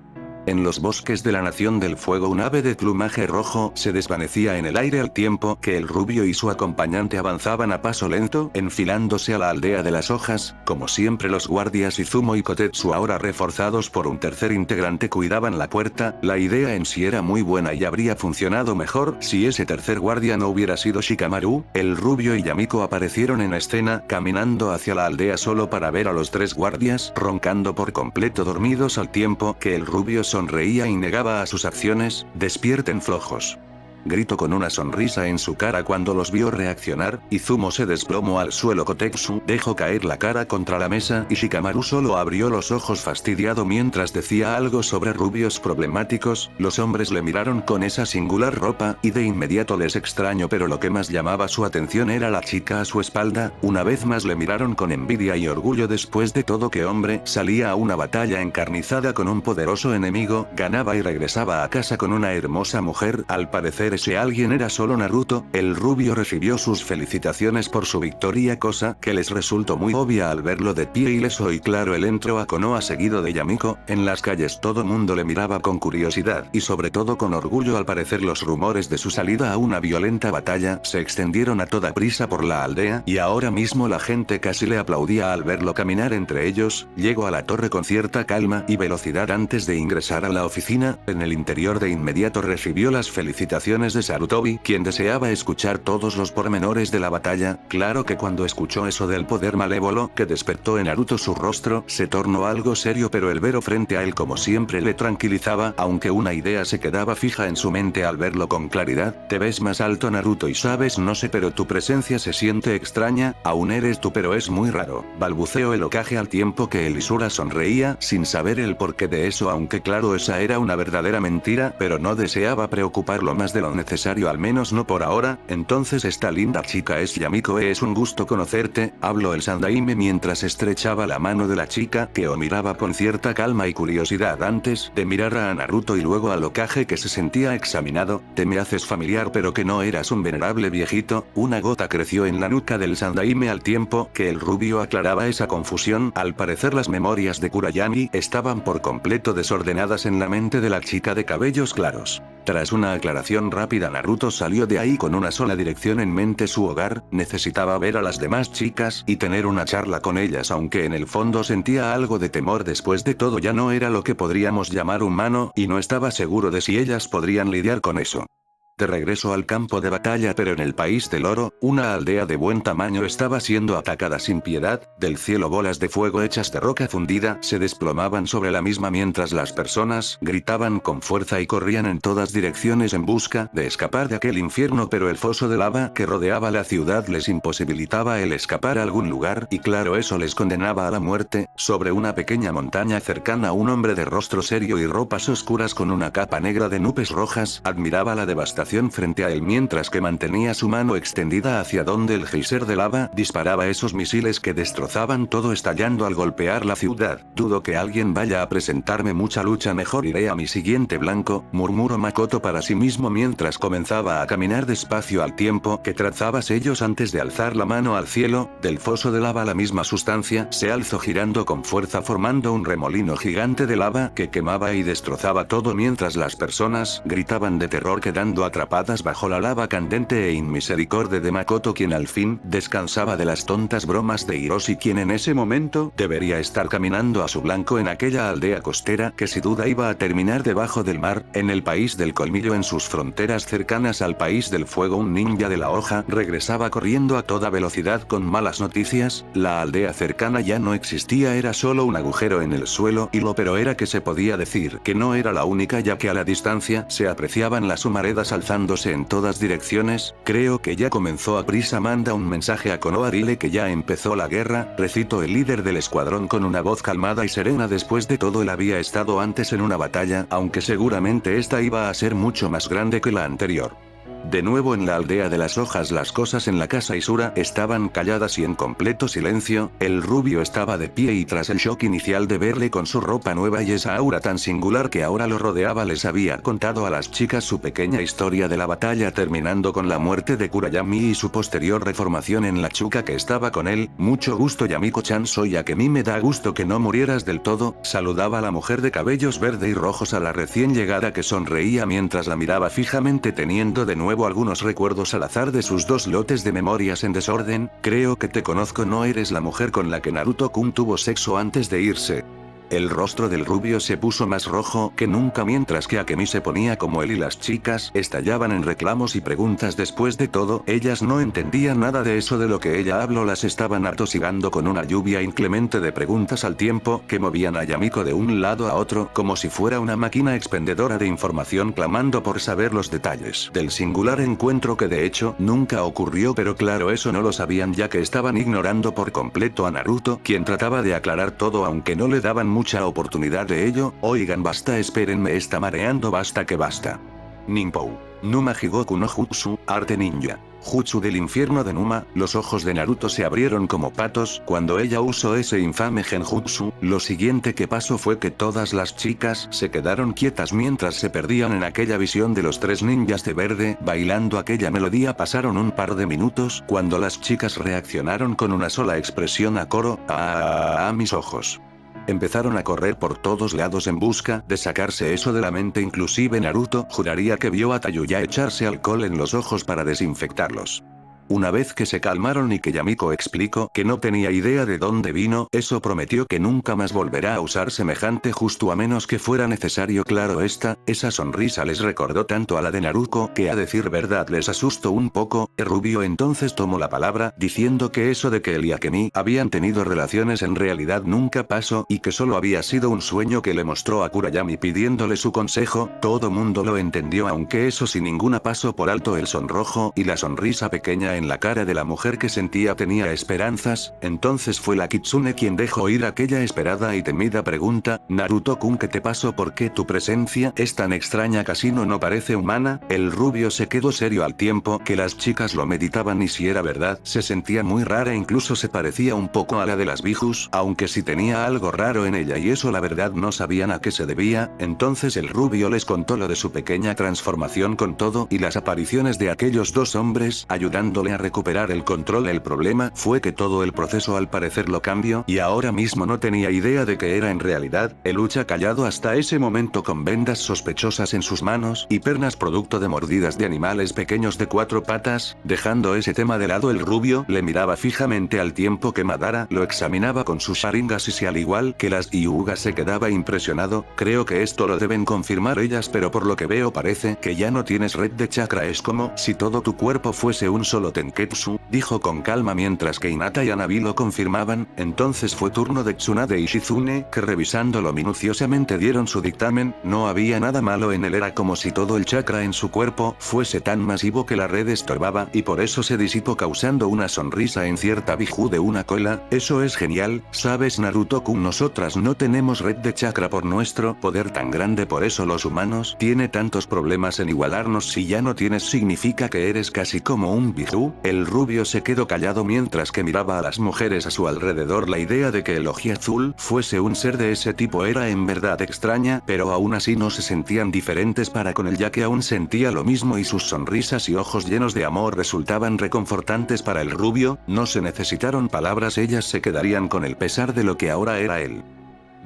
A: En los bosques de la Nación del Fuego un ave de plumaje rojo se desvanecía en el aire al tiempo que el rubio y su acompañante avanzaban a paso lento, enfilándose a la aldea de las hojas. Como siempre, los guardias Izumo y Kotetsu, ahora reforzados por un tercer integrante, cuidaban la puerta. La idea en sí era muy buena y habría funcionado mejor si ese tercer guardia no hubiera sido Shikamaru. El rubio y Yamiko aparecieron en escena, caminando hacia la aldea solo para ver a los 3 guardias roncando por completo dormidos al tiempo que el rubio sonreía y negaba a sus acciones. Despierten, flojos. gritó con una sonrisa en su cara cuando los vio reaccionar. Izumo se desplomó al suelo. Kotetsu dejó caer la cara contra la mesa y Shikamaru solo abrió los ojos fastidiado mientras decía algo sobre rubios problemáticos. Los hombres le miraron con esa singular ropa y de inmediato les extrañó, pero lo que más llamaba su atención era la chica a su espalda. Una vez más le miraron con envidia y orgullo. Después de todo, ¿qué hombre salía a una batalla encarnizada con un poderoso enemigo, ganaba y regresaba a casa con una hermosa mujer? Al parecer ese alguien era solo Naruto. El rubio recibió sus felicitaciones por su victoria, cosa que les resultó muy obvia al verlo de pie ileso y claro. Él entró a Konoha seguido de Yamiko. En las calles todo mundo le miraba con curiosidad y sobre todo con orgullo. Al parecer los rumores de su salida a una violenta batalla se extendieron a toda prisa por la aldea y ahora mismo la gente casi le aplaudía al verlo caminar entre ellos. Llegó a la torre con cierta calma y velocidad antes de ingresar a la oficina. En el interior de inmediato recibió las felicitaciones de Sarutobi, quien deseaba escuchar todos los pormenores de la batalla. Claro que cuando escuchó eso del poder malévolo que despertó en Naruto, su rostro se tornó algo serio, pero el Vero frente a él como siempre le tranquilizaba, aunque una idea se quedaba fija en su mente al verlo con claridad. Te ves más alto, Naruto, y sabes, no sé, pero tu presencia se siente extraña. Aún eres tú, pero es muy raro, balbuceó el Hokage al tiempo que el Izura sonreía sin saber el porqué de eso, aunque claro, esa era una verdadera mentira, pero no deseaba preocuparlo más de lo necesario, al menos no por ahora. Entonces esta linda chica es Yamiko. Es un gusto conocerte, habló el Sandaime mientras estrechaba la mano de la chica, que o miraba con cierta calma y curiosidad antes de mirar a Naruto y luego al Hokage, que se sentía examinado. Te me haces familiar, pero que no eras un venerable viejito. Una gota creció en la nuca del Sandaime al tiempo que el rubio aclaraba esa confusión. Al parecer las memorias de Kurayami estaban por completo desordenadas en la mente de la chica de cabellos claros. Tras una aclaración rápida, Naruto salió de ahí con una sola dirección en mente: su hogar. Necesitaba ver a las demás chicas y tener una charla con ellas, aunque en el fondo sentía algo de temor. Después de todo, ya no era lo que podríamos llamar humano, y no estaba seguro de si ellas podrían lidiar con eso. De regreso al campo de batalla, pero en el país del oro, una aldea de buen tamaño estaba siendo atacada sin piedad. Del cielo bolas de fuego hechas de roca fundida se desplomaban sobre la misma mientras las personas gritaban con fuerza y corrían en todas direcciones en busca de escapar de aquel infierno, pero el foso de lava que rodeaba la ciudad les imposibilitaba el escapar a algún lugar, y claro, eso les condenaba a la muerte. Sobre una pequeña montaña cercana, un hombre de rostro serio y ropas oscuras con una capa negra de nubes rojas admiraba la devastación frente a él mientras que mantenía su mano extendida hacia donde el geyser de lava disparaba esos misiles que destrozaban todo, estallando al golpear la ciudad. Dudo que alguien vaya a presentarme mucha lucha, mejor iré a mi siguiente blanco, murmuró Makoto para sí mismo mientras comenzaba a caminar despacio al tiempo que trazaba sellos antes de alzar la mano al cielo. Del foso de lava la misma sustancia se alzó girando con fuerza formando un remolino gigante de lava que quemaba y destrozaba todo mientras las personas gritaban de terror quedando atrapadas bajo la lava candente e inmisericordia de Makoto, quien al fin descansaba de las tontas bromas de Hiroshi, quien en ese momento debería estar caminando a su blanco en aquella aldea costera que sin duda iba a terminar debajo del mar. En el país del colmillo, en sus fronteras cercanas al país del fuego, un ninja de la hoja regresaba corriendo a toda velocidad con malas noticias. La aldea cercana ya no existía, era solo un agujero en el suelo, y lo peor era que se podía decir que no era la única, ya que a la distancia se apreciaban las humaredas alzándose en todas direcciones. Creo que ya comenzó. A prisa manda un mensaje a Konoha, dile que ya empezó la guerra, recitó el líder del escuadrón con una voz calmada y serena. Después de todo, él había estado antes en una batalla, aunque seguramente esta iba a ser mucho más grande que la anterior. De nuevo en la aldea de las hojas, las cosas en la casa Izura estaban calladas y en completo silencio. El rubio estaba de pie y tras el shock inicial de verle con su ropa nueva y esa aura tan singular que ahora lo rodeaba, les había contado a las chicas su pequeña historia de la batalla, terminando con la muerte de Kurayami y su posterior reformación en la chica que estaba con él. Mucho gusto, Yamiko-chan, soy Akemi, me da gusto que no murieras del todo, saludaba la mujer de cabellos verde y rojos a la recién llegada, que sonreía mientras la miraba fijamente, teniendo de nuevo algunos recuerdos al azar de sus dos lotes de memorias en desorden. Creo que te conozco, ¿no eres la mujer con la que Naruto-kun tuvo sexo antes de irse? El rostro del rubio se puso más rojo que nunca mientras que Akemi se ponía como él y las chicas estallaban en reclamos y preguntas. Después de todo, ellas no entendían nada de eso de lo que ella habló, las estaban atosigando con una lluvia inclemente de preguntas al tiempo que movían a Yamiko de un lado a otro como si fuera una máquina expendedora de información clamando por saber los detalles del singular encuentro que de hecho nunca ocurrió, pero claro, eso no lo sabían ya que estaban ignorando por completo a Naruto, quien trataba de aclarar todo aunque no le daban mucha oportunidad de ello. Oigan, basta, esperen, me está mareando, basta que basta. Ninpou. Numa Higoku no Jutsu, arte ninja. Jutsu del infierno de Numa. Los ojos de Naruto se abrieron como patos cuando ella usó ese infame genjutsu. Lo siguiente que pasó fue que todas las chicas se quedaron quietas mientras se perdían en aquella visión de los tres ninjas de verde bailando aquella melodía. Pasaron un par de minutos cuando las chicas reaccionaron con una sola expresión a coro: mis ojos. Empezaron a correr por todos lados en busca de sacarse eso de la mente. Inclusive Naruto juraría que vio a Tayuya echarse alcohol en los ojos para desinfectarlos. Una vez que se calmaron y que Yamiko explicó que no tenía idea de dónde vino, eso prometió que nunca más volverá a usar semejante justo a menos que fuera necesario. Claro, esa sonrisa les recordó tanto a la de Naruto que a decir verdad les asustó un poco. El rubio entonces tomó la palabra diciendo que eso de que él y Akemi habían tenido relaciones en realidad nunca pasó y que solo había sido un sueño que le mostró a Kurayami pidiéndole su consejo. Todo mundo lo entendió, aunque eso sin ninguna pasó por alto el sonrojo y la sonrisa pequeña en la cara de la mujer que sentía tenía esperanzas. Entonces fue la Kitsune quien dejó oír aquella esperada y temida pregunta: Naruto-kun, ¿qué te pasó? ¿Por qué tu presencia es tan extraña? ¿Casi no parece humana? El rubio se quedó serio al tiempo que las chicas lo meditaban y si era verdad, se sentía muy rara, incluso se parecía un poco a la de las Bijus, aunque sí tenía algo raro en ella y eso la verdad no sabían a qué se debía. Entonces el rubio les contó lo de su pequeña transformación con todo y las apariciones de aquellos dos hombres ayudándole a recuperar el control. El problema fue que todo el proceso al parecer lo cambió y ahora mismo no tenía idea de qué era en realidad. El lucha callado hasta ese momento con vendas sospechosas en sus manos y pernas producto de mordidas de animales pequeños de cuatro patas. Dejando ese tema de lado, el rubio le miraba fijamente al tiempo que Madara lo examinaba con sus sharingas y si al igual que las Hyuga se quedaba impresionado. Creo que esto lo deben confirmar ellas, pero por lo que veo parece que ya no tienes red de chakra, es como si todo tu cuerpo fuese un solo Tenketsu, dijo con calma mientras que Hinata y Hanabi lo confirmaban. Entonces fue turno de Tsunade y Shizune, que revisándolo minuciosamente dieron su dictamen. No había nada malo en él, era como si todo el chakra en su cuerpo fuese tan masivo que la red estorbaba y por eso se disipó causando una sonrisa en cierta Biju de una cola. Eso es genial, ¿sabes, Naruto-kun? Nosotras no tenemos red de chakra por nuestro poder tan grande, por eso los humanos tiene tantos problemas en igualarnos. Si ya no tienes significa que eres casi como un Biju. El rubio se quedó callado mientras que miraba a las mujeres a su alrededor. La idea de que el oji azul fuese un ser de ese tipo era en verdad extraña, pero aún así no se sentían diferentes para con él ya que aún sentía lo mismo y sus sonrisas y ojos llenos de amor resultaban reconfortantes para el rubio. No se necesitaron palabras, ellas se quedarían con el pesar de lo que ahora era él.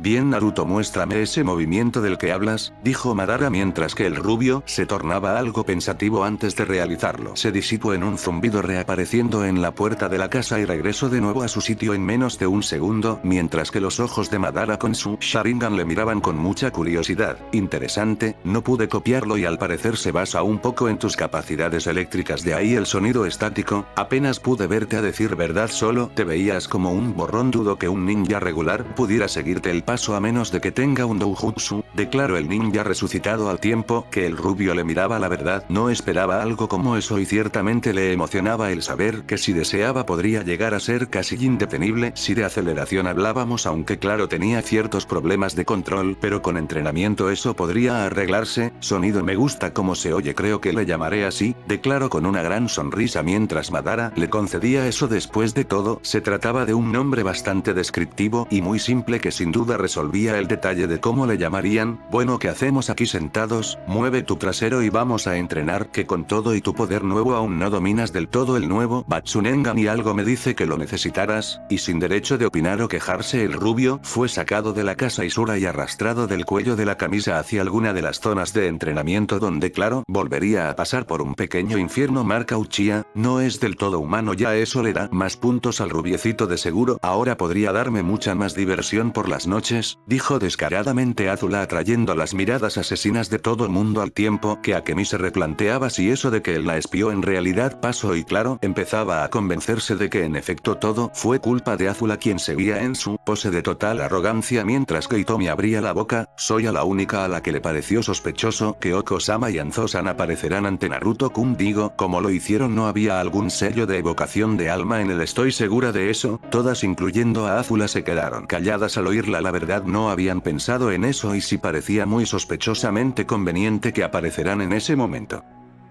A: Bien, Naruto, muéstrame ese movimiento del que hablas, dijo Madara mientras que el rubio se tornaba algo pensativo antes de realizarlo. Se disipó en un zumbido reapareciendo en la puerta de la casa y regresó de nuevo a su sitio en menos de un segundo, mientras que los ojos de Madara con su Sharingan le miraban con mucha curiosidad. Interesante, no pude copiarlo y al parecer se basa un poco en tus capacidades eléctricas, de ahí el sonido estático. Apenas pude verte, a decir verdad solo te veías como un borrón, dudo que un ninja regular pudiera seguirte el paso a menos de que tenga un doujutsu, declaró el ninja resucitado al tiempo que el rubio le miraba. La verdad, no esperaba algo como eso y ciertamente le emocionaba el saber que si deseaba podría llegar a ser casi indetenible. Si de aceleración hablábamos, aunque claro tenía ciertos problemas de control, pero con entrenamiento eso podría arreglarse. Sonido, me gusta cómo se oye, creo que le llamaré así, declaró con una gran sonrisa mientras Madara le concedía eso. Después de todo, se trataba de un nombre bastante descriptivo y muy simple que sin duda resolvía el detalle de cómo le llamarían. Bueno, ¿qué hacemos aquí sentados? Mueve tu trasero y vamos a entrenar, que con todo y tu poder nuevo aún no dominas del todo el nuevo Batsunengan y algo me dice que lo necesitarás. Y sin derecho de opinar o quejarse, el rubio fue sacado de la casa Isura y arrastrado del cuello de la camisa hacia alguna de las zonas de entrenamiento donde claro, volvería a pasar por un pequeño infierno. Marca Uchiha, no es del todo humano, ya eso le da más puntos al rubiecito de seguro. Ahora podría darme mucha más diversión por las noches noches, dijo descaradamente Azula atrayendo las miradas asesinas de todo el mundo al tiempo que Akemi se replanteaba si eso de que él la espió en realidad pasó y claro, empezaba a convencerse de que en efecto todo fue culpa de Azula quien seguía en su pose de total arrogancia mientras que Hitomi abría la boca. Soy a la única a la que le pareció sospechoso que Oko-sama y Anzo-san aparecerán ante Naruto-kun, digo, como lo hicieron no había algún sello de evocación de alma en él, estoy segura de eso. Todas incluyendo a Azula se quedaron calladas al oírla, la verdad no habían pensado en eso y sí parecía muy sospechosamente conveniente que aparecerán en ese momento.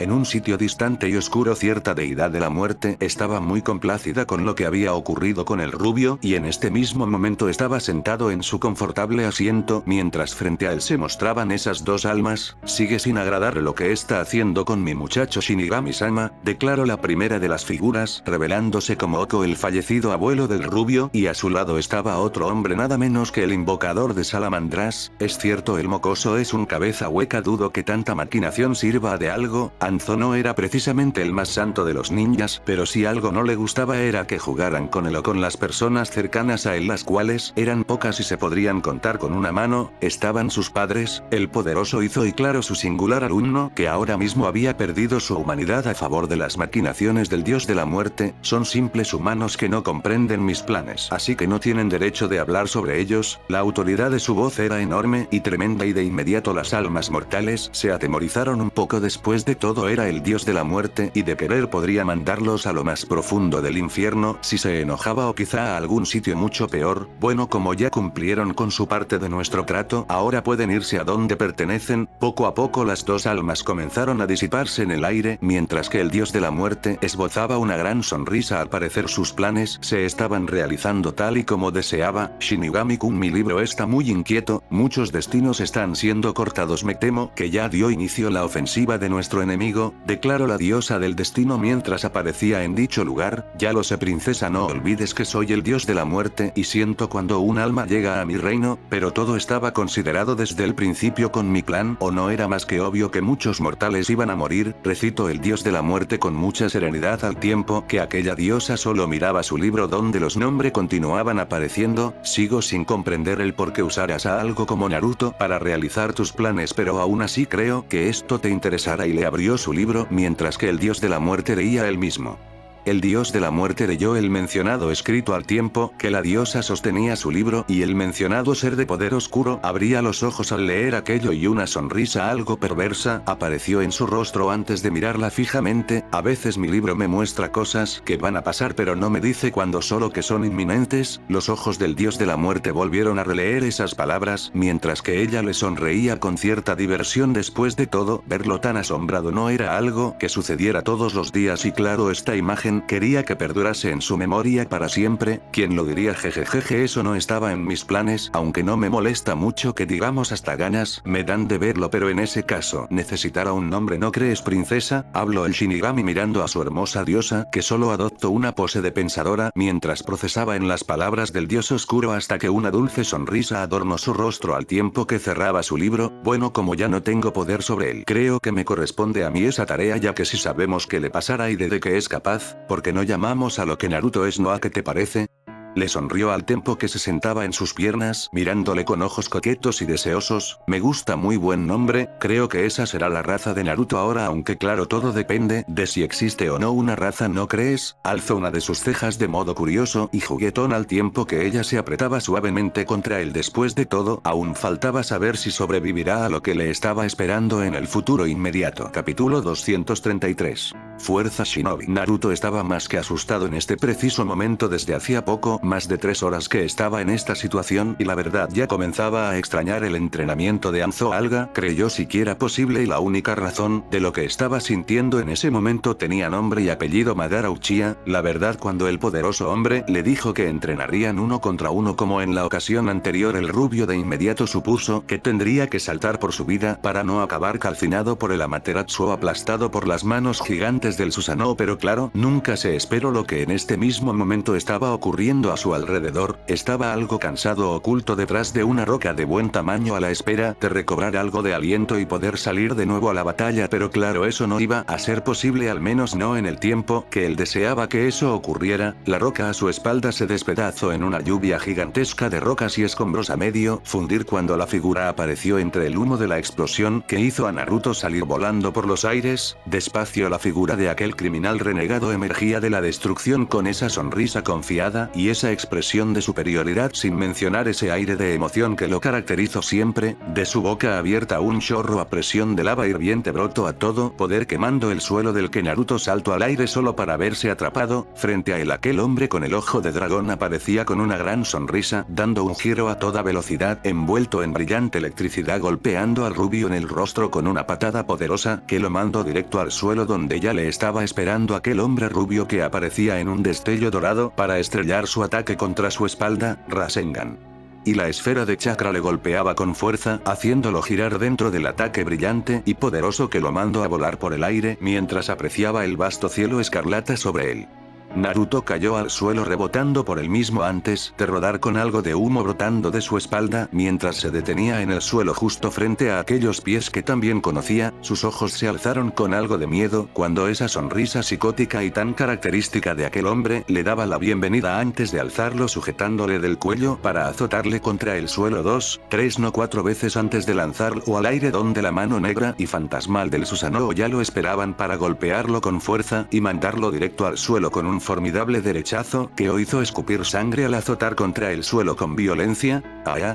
A: En un sitio distante y oscuro cierta deidad de la muerte estaba muy complacida con lo que había ocurrido con el rubio y en este mismo momento estaba sentado en su confortable asiento mientras frente a él se mostraban esas dos almas. Sigue sin agradarle lo que está haciendo con mi muchacho Shinigami-sama, declaró la primera de las figuras revelándose como Oko, el fallecido abuelo del rubio, y a su lado estaba otro hombre nada menos que el invocador de salamandras. Es cierto, el mocoso es un cabeza hueca, dudo que tanta maquinación sirva de algo. Anzo no era precisamente el más santo de los ninjas, pero si algo no le gustaba era que jugaran con él o con las personas cercanas a él, las cuales eran pocas y se podrían contar con una mano. Estaban sus padres, el poderoso Izo y claro su singular alumno, que ahora mismo había perdido su humanidad a favor de las maquinaciones del dios de la muerte. Son simples humanos que no comprenden mis planes, así que no tienen derecho de hablar sobre ellos. La autoridad de su voz era enorme y tremenda y de inmediato las almas mortales se atemorizaron un poco. Después de todo era el dios de la muerte y de querer podría mandarlos a lo más profundo del infierno si se enojaba o quizá a algún sitio mucho peor. Bueno, como ya cumplieron con su parte de nuestro trato, ahora pueden irse a donde pertenecen. Poco a poco las dos almas comenzaron a disiparse en el aire mientras que el dios de la muerte esbozaba una gran sonrisa. Al parecer sus planes se estaban realizando tal y como deseaba. Shinigami-kun, mi libro está muy inquieto, muchos destinos están siendo cortados, me temo que ya dio inicio la ofensiva de nuestro enemigo, declaró la diosa del destino mientras aparecía en dicho lugar. Ya lo sé princesa, no olvides que soy el dios de la muerte y siento cuando un alma llega a mi reino, pero todo estaba considerado desde el principio con mi plan, o no era más que obvio que muchos mortales iban a morir, recitó el dios de la muerte con mucha serenidad al tiempo que aquella diosa solo miraba su libro donde los nombres continuaban apareciendo. Sigo sin comprender el por qué usarás a algo como Naruto para realizar tus planes, pero aún así creo que esto te interesará, y le abrió su libro mientras que el dios de la muerte leía él mismo. El dios de la muerte leyó el mencionado escrito al tiempo que la diosa sostenía su libro y el mencionado ser de poder oscuro abría los ojos al leer aquello y una sonrisa algo perversa apareció en su rostro antes de mirarla fijamente. A veces mi libro me muestra cosas que van a pasar pero no me dice cuándo, solo que son inminentes. Los ojos del dios de la muerte volvieron a releer esas palabras mientras que ella le sonreía con cierta diversión. Después de todo, verlo tan asombrado no era algo que sucediera todos los días y claro, esta imagen quería que perdurase en su memoria para siempre. ¿Quién lo diría? Jejejeje, eso no estaba en mis planes, aunque no me molesta mucho que digamos hasta ganas me dan de verlo, pero en ese caso necesitará un nombre, ¿no crees princesa? Habló el Shinigami mirando a su hermosa diosa, que solo adoptó una pose de pensadora mientras procesaba en las palabras del dios oscuro hasta que una dulce sonrisa adornó su rostro al tiempo que cerraba su libro. Bueno, como ya no tengo poder sobre él, creo que me corresponde a mí esa tarea, ya que si sabemos qué le pasará y de qué es capaz, ¿por qué no llamamos a lo que Naruto es? ¿No? ¿A qué te parece? Le sonrió al tiempo que se sentaba en sus piernas mirándole con ojos coquetos y deseosos. Me gusta, muy buen nombre, creo que esa será la raza de Naruto ahora, aunque claro todo depende de si existe o no una raza, ¿no crees? Alzó una de sus cejas de modo curioso y juguetón al tiempo que ella se apretaba suavemente contra él. Después de todo, aún faltaba saber si sobrevivirá a lo que le estaba esperando en el futuro inmediato. Capítulo 233. Fuerza Shinobi. Naruto estaba más que asustado en este preciso momento. Desde hacía poco más de 3 horas que estaba en esta situación y la verdad ya comenzaba a extrañar el entrenamiento de Anzo. Alga creyó siquiera posible y la única razón de lo que estaba sintiendo en ese momento tenía nombre y apellido: Madara Uchiha. La verdad, cuando el poderoso hombre le dijo que entrenarían 1 contra 1 como en la ocasión anterior, el rubio de inmediato supuso que tendría que saltar por su vida para no acabar calcinado por el Amaterasu o aplastado por las manos gigantes antes del Susanoo, pero claro, nunca se esperó lo que en este mismo momento estaba ocurriendo a su alrededor. Estaba algo cansado, oculto detrás de una roca de buen tamaño, a la espera de recobrar algo de aliento y poder salir de nuevo a la batalla, pero claro, eso no iba a ser posible, al menos no en el tiempo que él deseaba que eso ocurriera. La roca a su espalda se despedazó en una lluvia gigantesca de rocas y escombros a medio fundir cuando la figura apareció entre el humo de la explosión que hizo a Naruto salir volando por los aires. Despacio la figura de aquel criminal renegado emergía de la destrucción con esa sonrisa confiada y esa expresión de superioridad, sin mencionar ese aire de emoción que lo caracterizó siempre. De su boca abierta un chorro a presión de lava hirviente brotó a todo poder, quemando el suelo, del que Naruto saltó al aire solo para verse atrapado. Frente a él aquel hombre con el ojo de dragón aparecía con una gran sonrisa, dando un giro a toda velocidad, envuelto en brillante electricidad, golpeando al rubio en el rostro con una patada poderosa que lo mandó directo al suelo, donde ya le estaba esperando aquel hombre rubio que aparecía en un destello dorado para estrellar su ataque contra su espalda, Rasengan. Y la esfera de chakra le golpeaba con fuerza, haciéndolo girar dentro del ataque brillante y poderoso que lo mandó a volar por el aire mientras apreciaba el vasto cielo escarlata sobre él. Naruto cayó al suelo rebotando por el mismo antes de rodar, con algo de humo brotando de su espalda mientras se detenía en el suelo justo frente a aquellos pies que también conocía. Sus ojos se alzaron con algo de miedo cuando esa sonrisa psicótica y tan característica de aquel hombre le daba la bienvenida antes de alzarlo sujetándole del cuello para azotarle contra el suelo 2, 3 no 4 veces antes de lanzarlo al aire, donde la mano negra y fantasmal del Susanoo ya lo esperaban para golpearlo con fuerza y mandarlo directo al suelo con un formidable derechazo que lo hizo escupir sangre al azotar contra el suelo con violencia.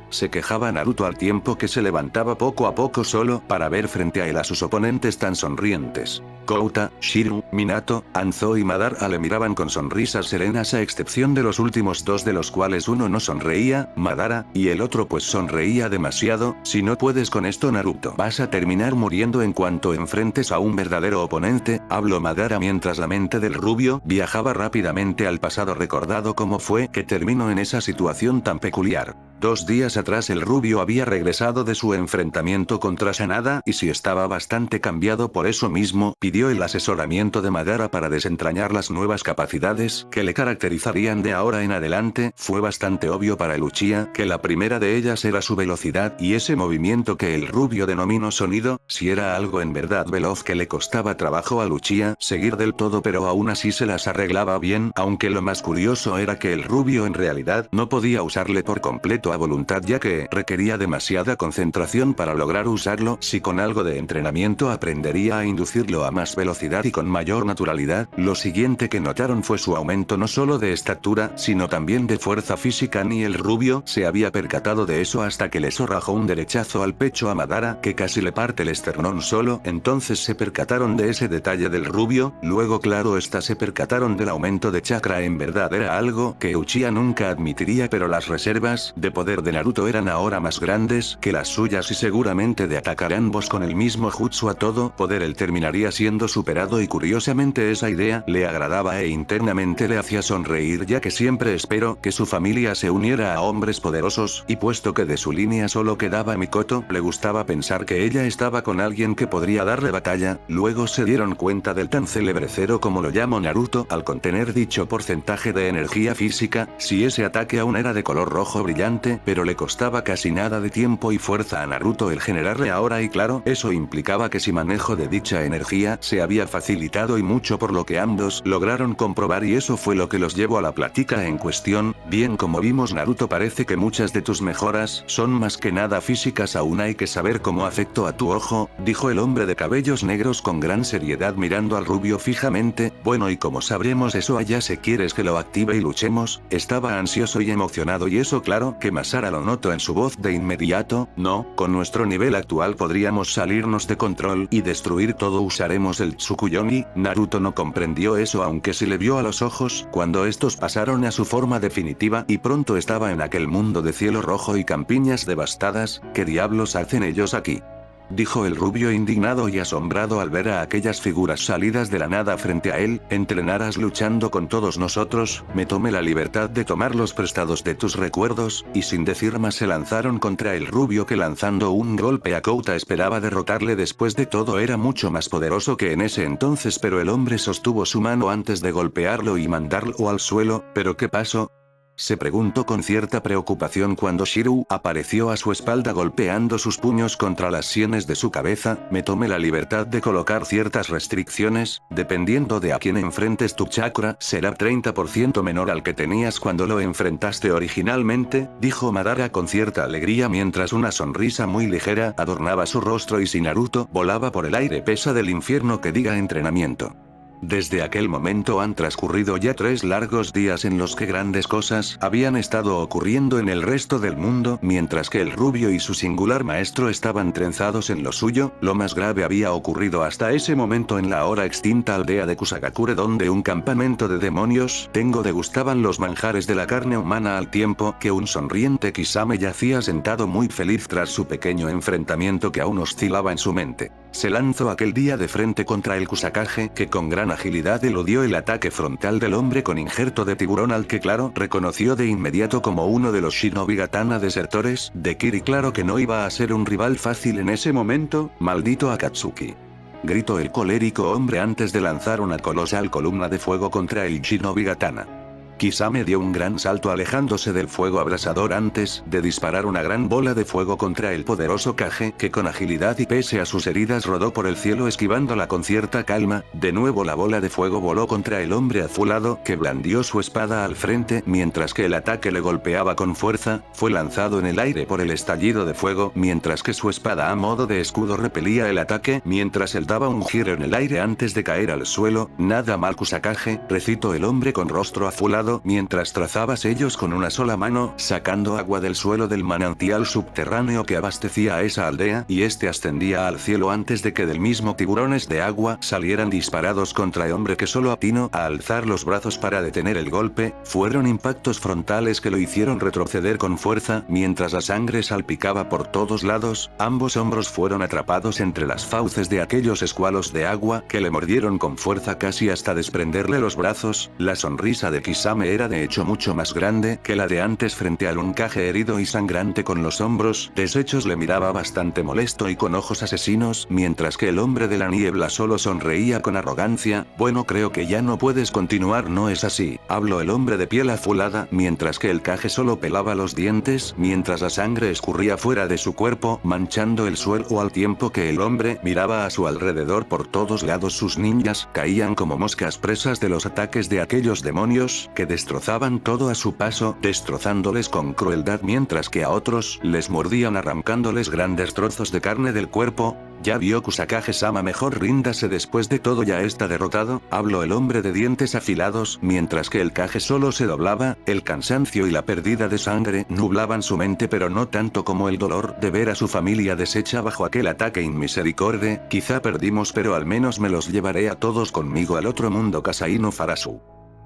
A: Se quejaba Naruto al tiempo que se levantaba poco a poco solo para ver frente a él a sus oponentes tan sonrientes. Kouta, Shiryu, Minato, Anzo y Madara le miraban con sonrisas serenas, a excepción de los últimos dos, de los cuales uno no sonreía, Madara, y el otro pues sonreía demasiado. Si no puedes con esto, Naruto, vas a terminar muriendo en cuanto enfrentes a un verdadero oponente, habló Madara mientras la mente del rubio viajaba rápidamente al pasado, recordado cómo fue que terminó en esa situación tan peculiar. 2 días atrás el rubio había regresado de su enfrentamiento contra Sanada y si estaba bastante cambiado, por eso mismo pidió el asesoramiento de Madara para desentrañar las nuevas capacidades que le caracterizarían de ahora en adelante. Fue bastante obvio para el Uchiha que la primera de ellas era su velocidad y ese movimiento que el rubio denominó sonido. Si era algo en verdad veloz que le costaba trabajo al Uchiha seguir del todo, pero aún así se las arreglaba bien, aunque lo más curioso era que el rubio en realidad no podía usarle por completo a voluntad, ya que requería demasiada concentración para lograr usarlo. Si con algo de entrenamiento aprendería a inducirlo a más velocidad y con mayor naturalidad. Lo siguiente que notaron fue su aumento no solo de estatura, sino también de fuerza física. Ni el rubio se había percatado de eso hasta que le zorrajó un derechazo al pecho a Madara que casi le parte el esternón. Solo entonces se percataron de ese detalle del rubio. Luego, claro está, se percataron del aumento de chakra. En verdad era algo que Uchiha nunca admitiría, pero las reservas de poder de Naruto eran ahora más grandes que las suyas y seguramente de atacar ambos con el mismo jutsu a todo poder él terminaría siendo superado, y curiosamente esa idea le agradaba e internamente le hacía sonreír, ya que siempre esperó que su familia se uniera a hombres poderosos, y puesto que de su línea solo quedaba Mikoto, le gustaba pensar que ella estaba con alguien que podría darle batalla. Luego se dieron cuenta del tan célebre cero, como lo llamó Naruto, al contener dicho porcentaje de energía física. Si ese ataque aún era de color rojo brillante, pero le costaba casi nada de tiempo y fuerza a Naruto el generarle ahora, y claro, eso implicaba que si manejo de dicha energía se había facilitado y mucho, por lo que ambos lograron comprobar, y eso fue lo que los llevó a la plática en cuestión. Bien, como vimos, Naruto, parece que muchas de tus mejoras son más que nada físicas. Aún hay que saber cómo afectó a tu ojo, dijo el hombre de cabellos negros con gran seriedad mirando al rubio fijamente. Bueno, ¿y cómo sabremos eso? Allá se quieres que lo active y luchemos. Estaba ansioso y emocionado, y eso claro que Madara lo notó en su voz de inmediato. No, con nuestro nivel actual podríamos salirnos de control y destruir todo. Usaremos el Tsukuyomi. Naruto no comprendió eso, aunque sí le vio a los ojos cuando estos pasaron a su forma definitiva y pronto estaba en aquel mundo de cielo rojo y campiñas devastadas. ¿Qué diablos hacen ellos aquí? dijo el rubio indignado y asombrado al ver a aquellas figuras salidas de la nada frente a él. Entrenarás luchando con todos nosotros. Me tomé la libertad de tomarlos prestados de tus recuerdos, y sin decir más se lanzaron contra el rubio, que lanzando un golpe a Kouta esperaba derrotarle. Después de todo era mucho más poderoso que en ese entonces, pero el hombre sostuvo su mano antes de golpearlo y mandarlo al suelo. ¿Pero qué pasó?, se preguntó con cierta preocupación cuando Shirou apareció a su espalda golpeando sus puños contra las sienes de su cabeza. Me tomé la libertad de colocar ciertas restricciones. Dependiendo de a quién enfrentes, tu chakra será 30% menor al que tenías cuando lo enfrentaste originalmente, dijo Madara con cierta alegría mientras una sonrisa muy ligera adornaba su rostro y si Naruto volaba por el aire pesa del infierno que diga entrenamiento. Desde aquel momento han transcurrido ya 3 largos días en los que grandes cosas habían estado ocurriendo en el resto del mundo. Mientras que el rubio y su singular maestro estaban trenzados en lo suyo, lo más grave había ocurrido hasta ese momento en la ahora extinta aldea de Kusagakure, donde un campamento de demonios Tengo degustaban los manjares de la carne humana al tiempo que un sonriente Kisame yacía sentado muy feliz tras su pequeño enfrentamiento que aún oscilaba en su mente. Se lanzó aquel día de frente contra el Kusakage, que con gran agilidad eludió el ataque frontal del hombre con injerto de tiburón, al que claro reconoció de inmediato como uno de los Shinobigatana desertores de Kiri. Claro que no iba a ser un rival fácil en ese momento. Maldito Akatsuki, gritó el colérico hombre antes de lanzar una colosal columna de fuego contra el Shinobigatana. Kisame dio un gran salto alejándose del fuego abrasador antes de disparar una gran bola de fuego contra el poderoso Kage, que con agilidad y pese a sus heridas rodó por el cielo esquivándola con cierta calma. De nuevo la bola de fuego voló contra el hombre azulado, que blandió su espada al frente mientras que el ataque le golpeaba con fuerza. Fue lanzado en el aire por el estallido de fuego, mientras que su espada a modo de escudo repelía el ataque mientras él daba un giro en el aire antes de caer al suelo. Nada mal, Kusakage, recitó el hombre con rostro azulado mientras trazaba sellos con una sola mano, sacando agua del suelo del manantial subterráneo que abastecía a esa aldea, y este ascendía al cielo antes de que del mismo tiburones de agua salieran disparados contra el hombre, que solo atinó a alzar los brazos para detener el golpe. Fueron impactos frontales que lo hicieron retroceder con fuerza, mientras la sangre salpicaba por todos lados. Ambos hombros fueron atrapados entre las fauces de aquellos escualos de agua que le mordieron con fuerza casi hasta desprenderle los brazos. La sonrisa de Kisame era de hecho mucho más grande que la de antes frente al Kage herido y sangrante con los hombros deshechos. Le miraba bastante molesto y con ojos asesinos, mientras que el hombre de la niebla solo sonreía con arrogancia. Bueno, creo que ya no puedes continuar, ¿no es así?, habló el hombre de piel azulada, mientras que el Kage solo pelaba los dientes mientras la sangre escurría fuera de su cuerpo manchando el suelo al tiempo que el hombre miraba a su alrededor. Por todos lados sus ninjas caían como moscas presas de los ataques de aquellos demonios que destrozaban todo a su paso, destrozándoles con crueldad, mientras que a otros les mordían arrancándoles grandes trozos de carne del cuerpo. Ya vio Kusakage-sama, mejor ríndase, después de todo ya está derrotado, habló el hombre de dientes afilados, mientras que el Kage solo se doblaba. El cansancio y la pérdida de sangre nublaban su mente, pero no tanto como el dolor de ver a su familia deshecha bajo aquel ataque inmisericorde. Quizá perdimos, pero al menos me los llevaré a todos conmigo al otro mundo. Kasai no Farasu.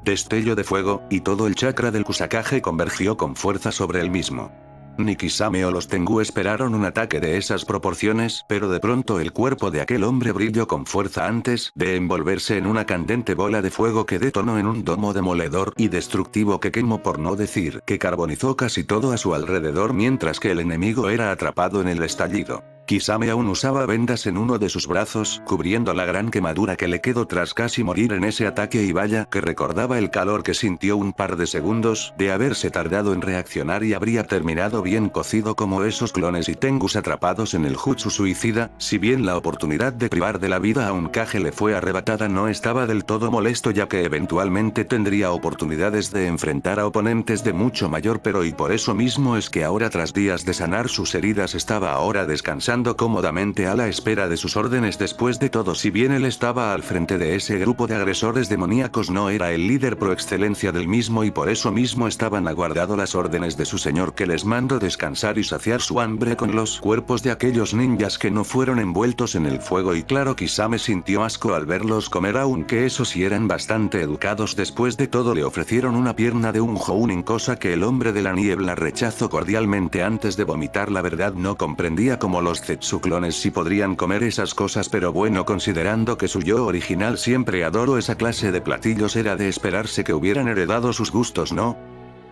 A: Destello de fuego, y todo el chakra del Kusakage convergió con fuerza sobre el mismo. Ni Kisame o los Tengu esperaron un ataque de esas proporciones, pero de pronto el cuerpo de aquel hombre brilló con fuerza antes de envolverse en una candente bola de fuego que detonó en un domo demoledor y destructivo que quemó, por no decir que carbonizó casi todo a su alrededor, mientras que el enemigo era atrapado en el estallido. Kisame aún usaba vendas en uno de sus brazos, cubriendo la gran quemadura que le quedó tras casi morir en ese ataque, y vaya que recordaba el calor que sintió un par de segundos de haberse tardado en reaccionar, y habría terminado bien cocido como esos clones y Tengus atrapados en el jutsu suicida. Si bien la oportunidad de privar de la vida a un Kage le fue arrebatada, no estaba del todo molesto, ya que eventualmente tendría oportunidades de enfrentar a oponentes de mucho mayor pero, y por eso mismo es que ahora, tras días de sanar sus heridas, estaba ahora descansando cómodamente a la espera de sus órdenes. Después de todo, si bien él estaba al frente de ese grupo de agresores demoníacos, no era el líder por excelencia del mismo, y por eso mismo estaban aguardando las órdenes de su señor, que les mandó descansar y saciar su hambre con los cuerpos de aquellos ninjas que no fueron envueltos en el fuego. Y claro, Kisame sintió asco al verlos comer, aunque esos sí eran bastante educados. Después de todo, le ofrecieron una pierna de un Jounin, cosa que el hombre de la niebla rechazó cordialmente antes de vomitar. La verdad, no comprendía cómo los Zetsu clones sí podrían comer esas cosas, pero bueno, considerando que su yo original siempre adoró esa clase de platillos, era de esperarse que hubieran heredado sus gustos, ¿no?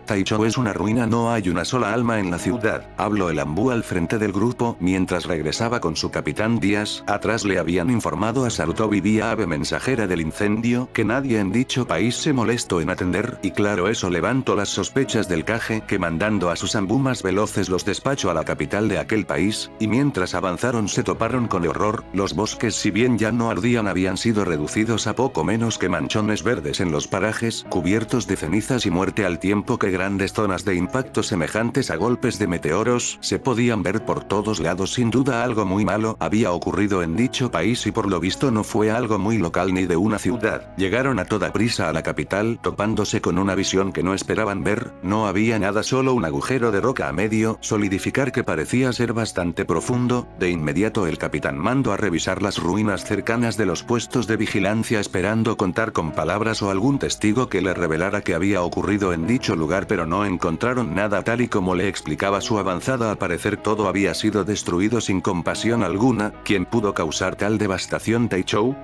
A: Taichou es una ruina, no hay una sola alma en la ciudad, habló el Ambú al frente del grupo, mientras regresaba con su capitán Díaz. Atrás le habían informado a Sarutobi vía ave mensajera del incendio, que nadie en dicho país se molestó en atender, y claro, eso levantó las sospechas del Kage, que mandando a sus Ambú más veloces los despachó a la capital de aquel país, y mientras avanzaron se toparon con horror. Los bosques, si bien ya no ardían, habían sido reducidos a poco menos que manchones verdes en los parajes, cubiertos de cenizas y muerte, al tiempo que grandes zonas de impacto semejantes a golpes de meteoros se podían ver por todos lados. Sin duda algo muy malo había ocurrido en dicho país, y por lo visto no fue algo muy local ni de una ciudad. Llegaron a toda prisa a la capital, topándose con una visión que no esperaban ver. No había nada, solo un agujero de roca a medio solidificar que parecía ser bastante profundo. De inmediato el capitán mandó a revisar las ruinas cercanas de los puestos de vigilancia, esperando contar con palabras o algún testigo que le revelara qué había ocurrido en dicho lugar, pero no encontraron nada. Tal y como le explicaba su avanzada, al parecer todo había sido destruido sin compasión alguna. ¿Quién pudo causar tal devastación, Taichou?,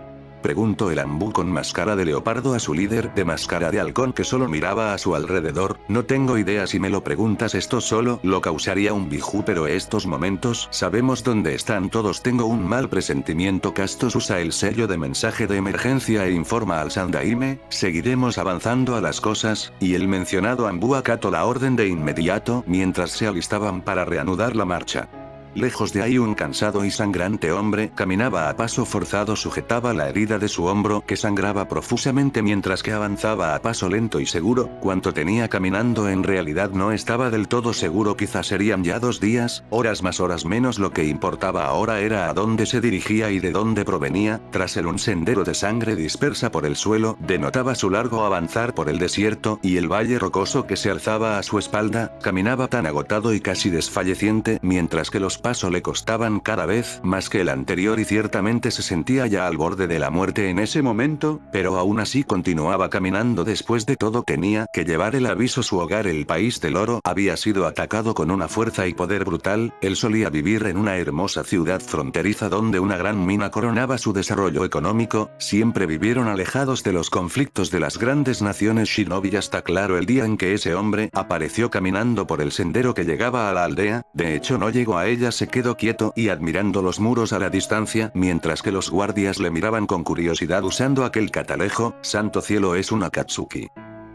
A: preguntó el Ambú con máscara de leopardo a su líder de máscara de halcón, que solo miraba a su alrededor. No tengo idea, si me lo preguntas, esto solo lo causaría un Biju, pero estos momentos sabemos dónde están todos. Tengo un mal presentimiento. Castos usa el sello de mensaje de emergencia e informa al Sandaime. Seguiremos avanzando a las cosas, y el mencionado Ambú acató la orden de inmediato, mientras se alistaban para reanudar la marcha. Lejos de ahí, un cansado y sangrante hombre caminaba a paso forzado, sujetaba la herida de su hombro que sangraba profusamente mientras que avanzaba a paso lento y seguro. Cuánto tenía caminando, en realidad no estaba del todo seguro, quizás serían ya 2 días, horas más, horas menos. Lo que importaba ahora era a dónde se dirigía y de dónde provenía. Tras él, un sendero de sangre dispersa por el suelo denotaba su largo avanzar por el desierto, y el valle rocoso que se alzaba a su espalda. Caminaba tan agotado y casi desfalleciente, mientras que los pasos le costaban cada vez más que el anterior, y ciertamente se sentía ya al borde de la muerte en ese momento, pero aún así continuaba caminando. Después de todo tenía que llevar el aviso. Su hogar, el país del oro, había sido atacado con una fuerza y poder brutal. Él solía vivir en una hermosa ciudad fronteriza donde una gran mina coronaba su desarrollo económico. Siempre vivieron alejados de los conflictos de las grandes naciones shinobi hasta claro el día en que ese hombre apareció caminando por el sendero que llegaba a la aldea. De hecho, no llegó a ella, se quedó quieto y admirando los muros a la distancia, mientras que los guardias le miraban con curiosidad usando aquel catalejo. Santo cielo, es un Akatsuki,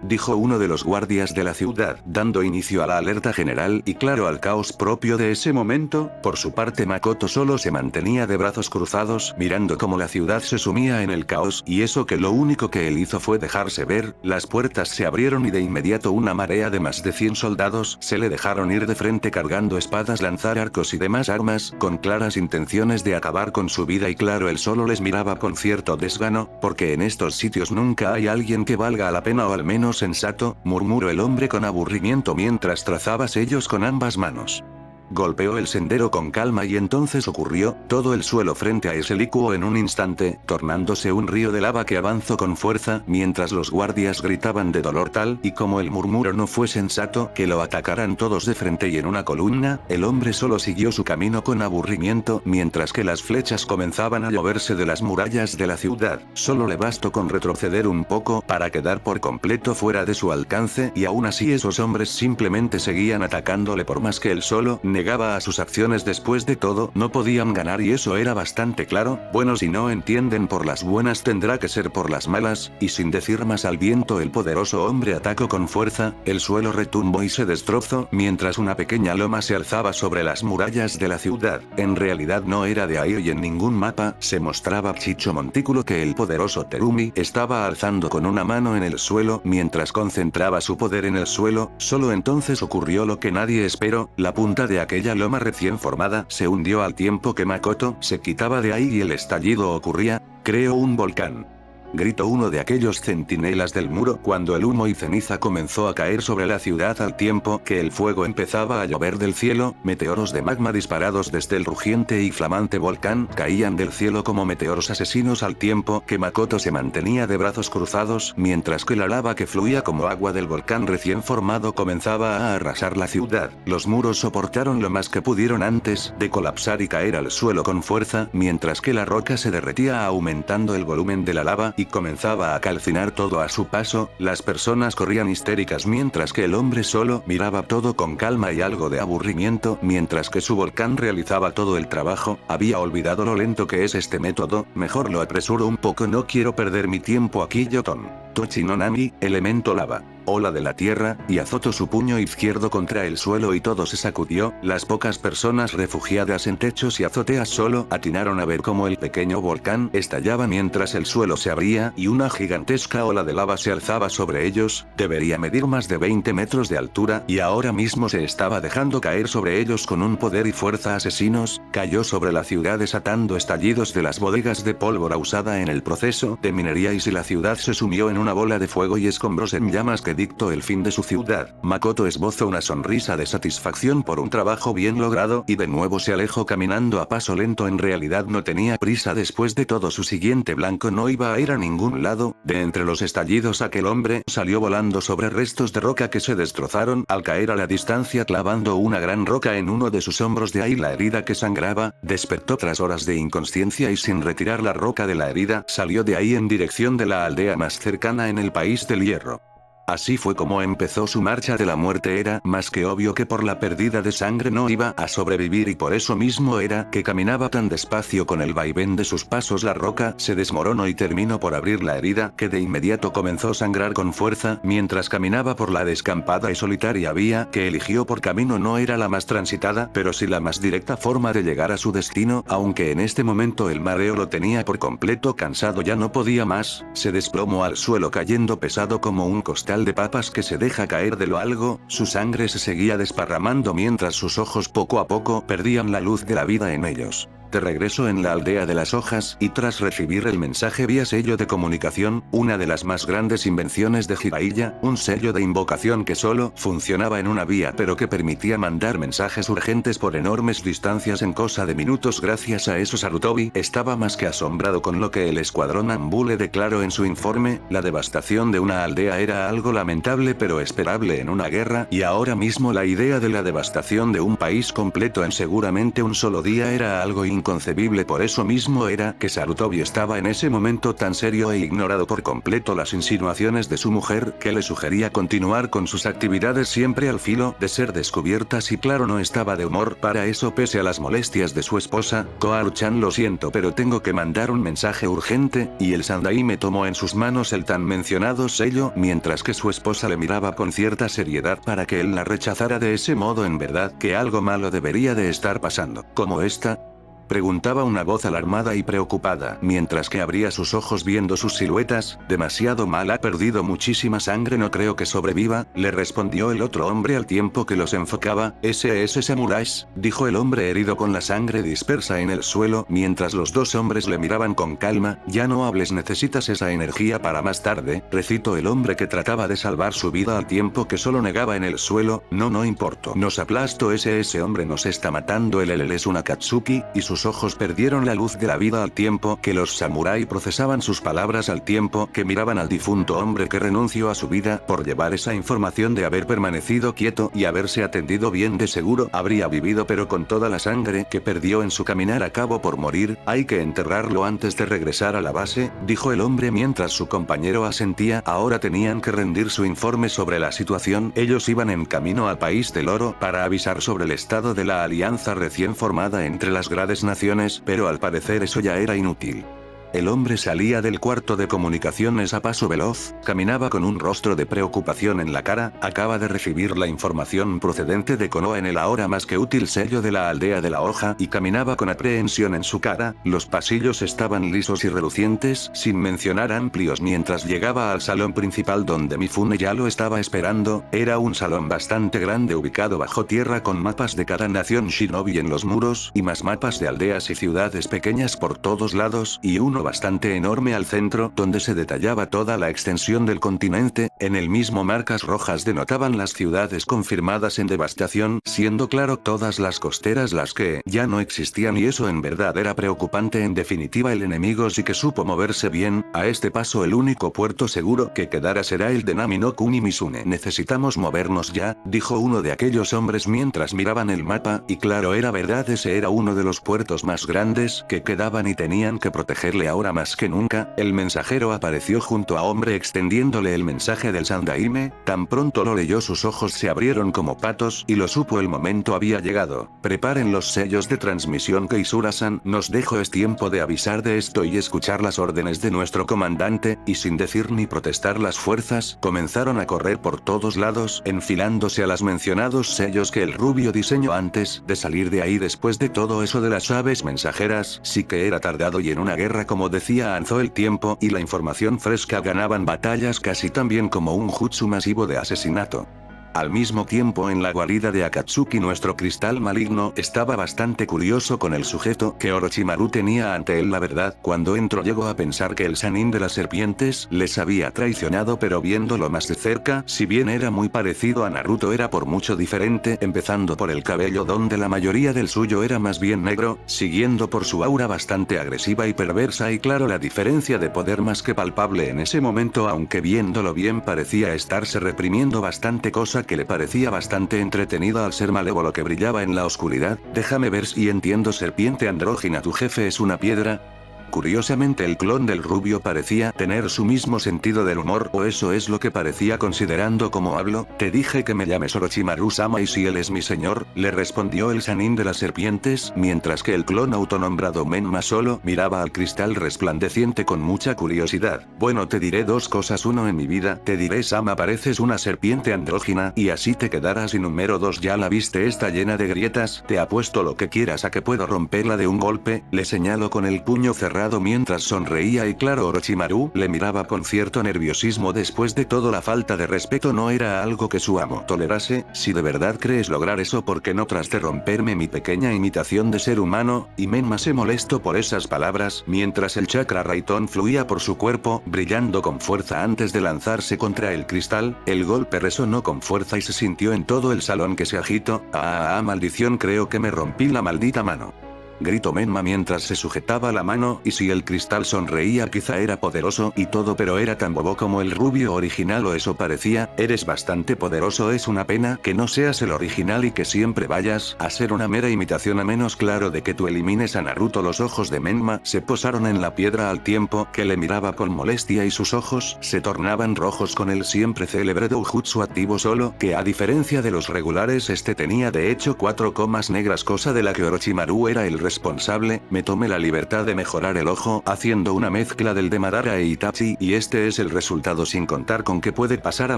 A: dijo uno de los guardias de la ciudad, dando inicio a la alerta general y claro al caos propio de ese momento. Por su parte, Makoto solo se mantenía de brazos cruzados, mirando cómo la ciudad se sumía en el caos, y eso que lo único que él hizo fue dejarse ver. Las puertas se abrieron y de inmediato una marea de más de 100 soldados se le dejaron ir de frente, cargando espadas, lanzar arcos y demás armas, con claras intenciones de acabar con su vida. Y claro, él solo les miraba con cierto desgano, porque en estos sitios nunca hay alguien que valga la pena, o al menos sensato, murmuró el hombre con aburrimiento mientras trazaba sellos con ambas manos. Golpeó el sendero con calma y entonces ocurrió. Todo el suelo frente a ese licuó en un instante, tornándose un río de lava que avanzó con fuerza, mientras los guardias gritaban de dolor. Tal y como el murmuro no fue sensato que lo atacaran todos de frente y en una columna, el hombre solo siguió su camino con aburrimiento, mientras que las flechas comenzaban a lloverse de las murallas de la ciudad. Solo le bastó con retroceder un poco para quedar por completo fuera de su alcance, y aún así esos hombres simplemente seguían atacándole por más que él solo negaba a sus acciones. Después de todo, no podían ganar y eso era bastante claro. Bueno, si no entienden por las buenas, tendrá que ser por las malas, y sin decir más al viento el poderoso hombre atacó con fuerza. El suelo retumbó y se destrozó, mientras una pequeña loma se alzaba sobre las murallas de la ciudad. En realidad no era de ahí, y en ningún mapa se mostraba Chicho Montículo que el poderoso Terumi estaba alzando con una mano en el suelo mientras concentraba su poder en el suelo. Solo entonces ocurrió lo que nadie esperó: la punta de aquella loma recién formada se hundió al tiempo que Makoto se quitaba de ahí y el estallido ocurría. Creó un volcán. Gritó uno de aquellos centinelas del muro cuando el humo y ceniza comenzó a caer sobre la ciudad al tiempo que el fuego empezaba a llover del cielo. Meteoros de magma disparados desde el rugiente y flamante volcán caían del cielo como meteoros asesinos al tiempo que Makoto se mantenía de brazos cruzados mientras que la lava que fluía como agua del volcán recién formado comenzaba a arrasar la ciudad. Los muros soportaron lo más que pudieron antes de colapsar y caer al suelo con fuerza mientras que la roca se derretía aumentando el volumen de la lava y comenzaba a calcinar todo a su paso. Las personas corrían histéricas mientras que el hombre solo miraba todo con calma y algo de aburrimiento mientras que su volcán realizaba todo el trabajo. Había olvidado lo lento que es este método, mejor lo apresuro un poco, no quiero perder mi tiempo aquí. Yoton Tochi no Nami, elemento lava. Ola de la tierra, y azotó su puño izquierdo contra el suelo y todo se sacudió. Las pocas personas refugiadas en techos y azoteas solo atinaron a ver cómo el pequeño volcán estallaba mientras el suelo se abría y una gigantesca ola de lava se alzaba sobre ellos. Debería medir más de 20 metros de altura y ahora mismo se estaba dejando caer sobre ellos con un poder y fuerza asesinos. Cayó sobre la ciudad desatando estallidos de las bodegas de pólvora usada en el proceso de minería y si la ciudad se sumió en una bola de fuego y escombros en llamas que dictó el fin de su ciudad. Makoto esbozó una sonrisa de satisfacción por un trabajo bien logrado y de nuevo se alejó caminando a paso lento. En realidad no tenía prisa, después de todo su siguiente blanco no iba a ir a ningún lado. De entre los estallidos aquel hombre salió volando sobre restos de roca que se destrozaron al caer a la distancia clavando una gran roca en uno de sus hombros. De ahí la herida que sangraba. Despertó tras horas de inconsciencia y sin retirar la roca de la herida salió de ahí en dirección de la aldea más cercana en el país del hierro. Así fue como empezó su marcha de la muerte. Era más que obvio que por la pérdida de sangre no iba a sobrevivir y por eso mismo era que caminaba tan despacio. Con el vaivén de sus pasos la roca se desmoronó y terminó por abrir la herida que de inmediato comenzó a sangrar con fuerza mientras caminaba por la descampada y solitaria vía que eligió por camino. No era la más transitada pero sí la más directa forma de llegar a su destino, aunque en este momento el mareo lo tenía por completo. Cansado ya no podía más, se desplomó al suelo cayendo pesado como un costal de papas que se deja caer de lo algo. Su sangre se seguía desparramando mientras sus ojos poco a poco perdían la luz de la vida en ellos. De regreso en la aldea de las hojas y tras recibir el mensaje vía sello de comunicación, una de las más grandes invenciones de Jiraiya, un sello de invocación que solo funcionaba en una vía pero que permitía mandar mensajes urgentes por enormes distancias en cosa de minutos. Gracias a eso Sarutobi estaba más que asombrado con lo que el escuadrón Anbu le declaró en su informe. La devastación de una aldea era algo lamentable pero esperable en una guerra y ahora mismo la idea de la devastación de un país completo en seguramente un solo día era algo inconcebible. Por eso mismo era que Sarutobi estaba en ese momento tan serio e ignorado por completo las insinuaciones de su mujer que le sugería continuar con sus actividades siempre al filo de ser descubiertas y claro no estaba de humor para eso pese a las molestias de su esposa. Koharu-chan, lo siento pero tengo que mandar un mensaje urgente, y el Sandaime tomó en sus manos el tan mencionado sello mientras que su esposa le miraba con cierta seriedad para que él la rechazara de ese modo. En verdad que algo malo debería de estar pasando. ¿Cómo esta? Preguntaba una voz alarmada y preocupada, mientras que abría sus ojos viendo sus siluetas. Demasiado mal, ha perdido muchísima sangre, no creo que sobreviva, le respondió el otro hombre al tiempo que los enfocaba. SS Samuráis, dijo el hombre herido con la sangre dispersa en el suelo, mientras los dos hombres le miraban con calma. Ya no hables, necesitas esa energía para más tarde, recitó el hombre que trataba de salvar su vida al tiempo que solo negaba en el suelo. No importa, nos aplasto, ese hombre nos está matando. Él es una Akatsuki, y sus ojos perdieron la luz de la vida al tiempo que los samurái procesaban sus palabras al tiempo que miraban al difunto hombre que renunció a su vida por llevar esa información. De haber permanecido quieto y haberse atendido bien de seguro habría vivido, pero con toda la sangre que perdió en su caminar acabó por morir. Hay que enterrarlo antes de regresar a la base, dijo el hombre mientras su compañero asentía. Ahora tenían que rendir su informe sobre la situación. Ellos iban en camino al país del oro para avisar sobre el estado de la alianza recién formada entre las grandes naciones, pero al parecer eso ya era inútil. El hombre salía del cuarto de comunicaciones a paso veloz, caminaba con un rostro de preocupación en la cara. Acaba de recibir la información procedente de Konoha en el ahora más que útil sello de la aldea de la hoja y caminaba con aprehensión en su cara. Los pasillos estaban lisos y relucientes, sin mencionar amplios. Mientras llegaba al salón principal donde Mifune ya lo estaba esperando, era un salón bastante grande ubicado bajo tierra con mapas de cada nación shinobi en los muros y más mapas de aldeas y ciudades pequeñas por todos lados y uno uno bastante enorme al centro donde se detallaba toda la extensión del continente, en el mismo marcas rojas denotaban las ciudades confirmadas en devastación, siendo claro todas las costeras las que ya no existían y eso en verdad era preocupante. En definitiva el enemigo sí que supo moverse bien, a este paso el único puerto seguro que quedara será el de Nami no Kuni Mizune. Necesitamos movernos ya, dijo uno de aquellos hombres mientras miraban el mapa, y claro era verdad, ese era uno de los puertos más grandes que quedaban y tenían que protegerle ahora más que nunca. El mensajero apareció junto a hombre extendiéndole el mensaje del Sandaime, tan pronto lo leyó sus ojos se abrieron como patos y lo supo, el momento había llegado. Preparen los sellos de transmisión Keisura-san, nos dejo es tiempo de avisar de esto y escuchar las órdenes de nuestro comandante, y sin decir ni protestar las fuerzas comenzaron a correr por todos lados enfilándose a las mencionados sellos que el rubio diseñó antes de salir de ahí. Después de todo eso de las aves mensajeras sí que era tardado y en una guerra como decía avanzó el tiempo y la información fresca ganaban batallas casi tan bien como un jutsu masivo de asesinato. Al mismo tiempo en la guarida de Akatsuki nuestro cristal maligno estaba bastante curioso con el sujeto que Orochimaru tenía ante él. La verdad, cuando entró llegó a pensar que el Sannin de las serpientes les había traicionado, pero viéndolo más de cerca, si bien era muy parecido a Naruto era por mucho diferente, empezando por el cabello donde la mayoría del suyo era más bien negro, siguiendo por su aura bastante agresiva y perversa y claro la diferencia de poder más que palpable en ese momento, aunque viéndolo bien parecía estarse reprimiendo bastante, cosa que le parecía bastante entretenida al ser malévolo que brillaba en la oscuridad. Déjame ver si entiendo, serpiente andrógina, tu jefe es una piedra. Curiosamente el clon del rubio parecía tener su mismo sentido del humor, o eso es lo que parecía considerando cómo hablo. Te dije que me llames Orochimaru-sama y si él es mi señor, le respondió el Sannin de las serpientes, mientras que el clon autonombrado Menma solo miraba al cristal resplandeciente con mucha curiosidad. Bueno, te diré dos cosas, uno, en mi vida te diré Sama pareces una serpiente andrógina y así te quedarás, y número dos, ya la viste, está llena de grietas, te apuesto lo que quieras a que puedo romperla de un golpe. Le señaló con el puño cerrado mientras sonreía y claro Orochimaru le miraba con cierto nerviosismo. Después de todo la falta de respeto no era algo que su amo tolerase. Si de verdad crees lograr eso, ¿por qué no tratas de romperme mi pequeña imitación de ser humano? Y Menma se molestó por esas palabras mientras el chakra Raitón fluía por su cuerpo brillando con fuerza antes de lanzarse contra el cristal. El golpe resonó con fuerza y se sintió en todo el salón que se agitó. Maldición, creo que me rompí la maldita mano, gritó Menma mientras se sujetaba la mano, y si el cristal sonreía quizá era poderoso y todo, pero era tan bobo como el rubio original, o eso parecía. Eres bastante poderoso, es una pena que no seas el original y que siempre vayas a ser una mera imitación, a menos claro de que tú elimines a Naruto. Los ojos de Menma se posaron en la piedra al tiempo que le miraba con molestia y sus ojos se tornaban rojos con el siempre célebre doujutsu activo, solo que a diferencia de los regulares este tenía de hecho 4 comas negras, cosa de la que Orochimaru era el responsable. Me tomé la libertad de mejorar el ojo haciendo una mezcla del de Madara e Itachi y este es el resultado, sin contar con que puede pasar a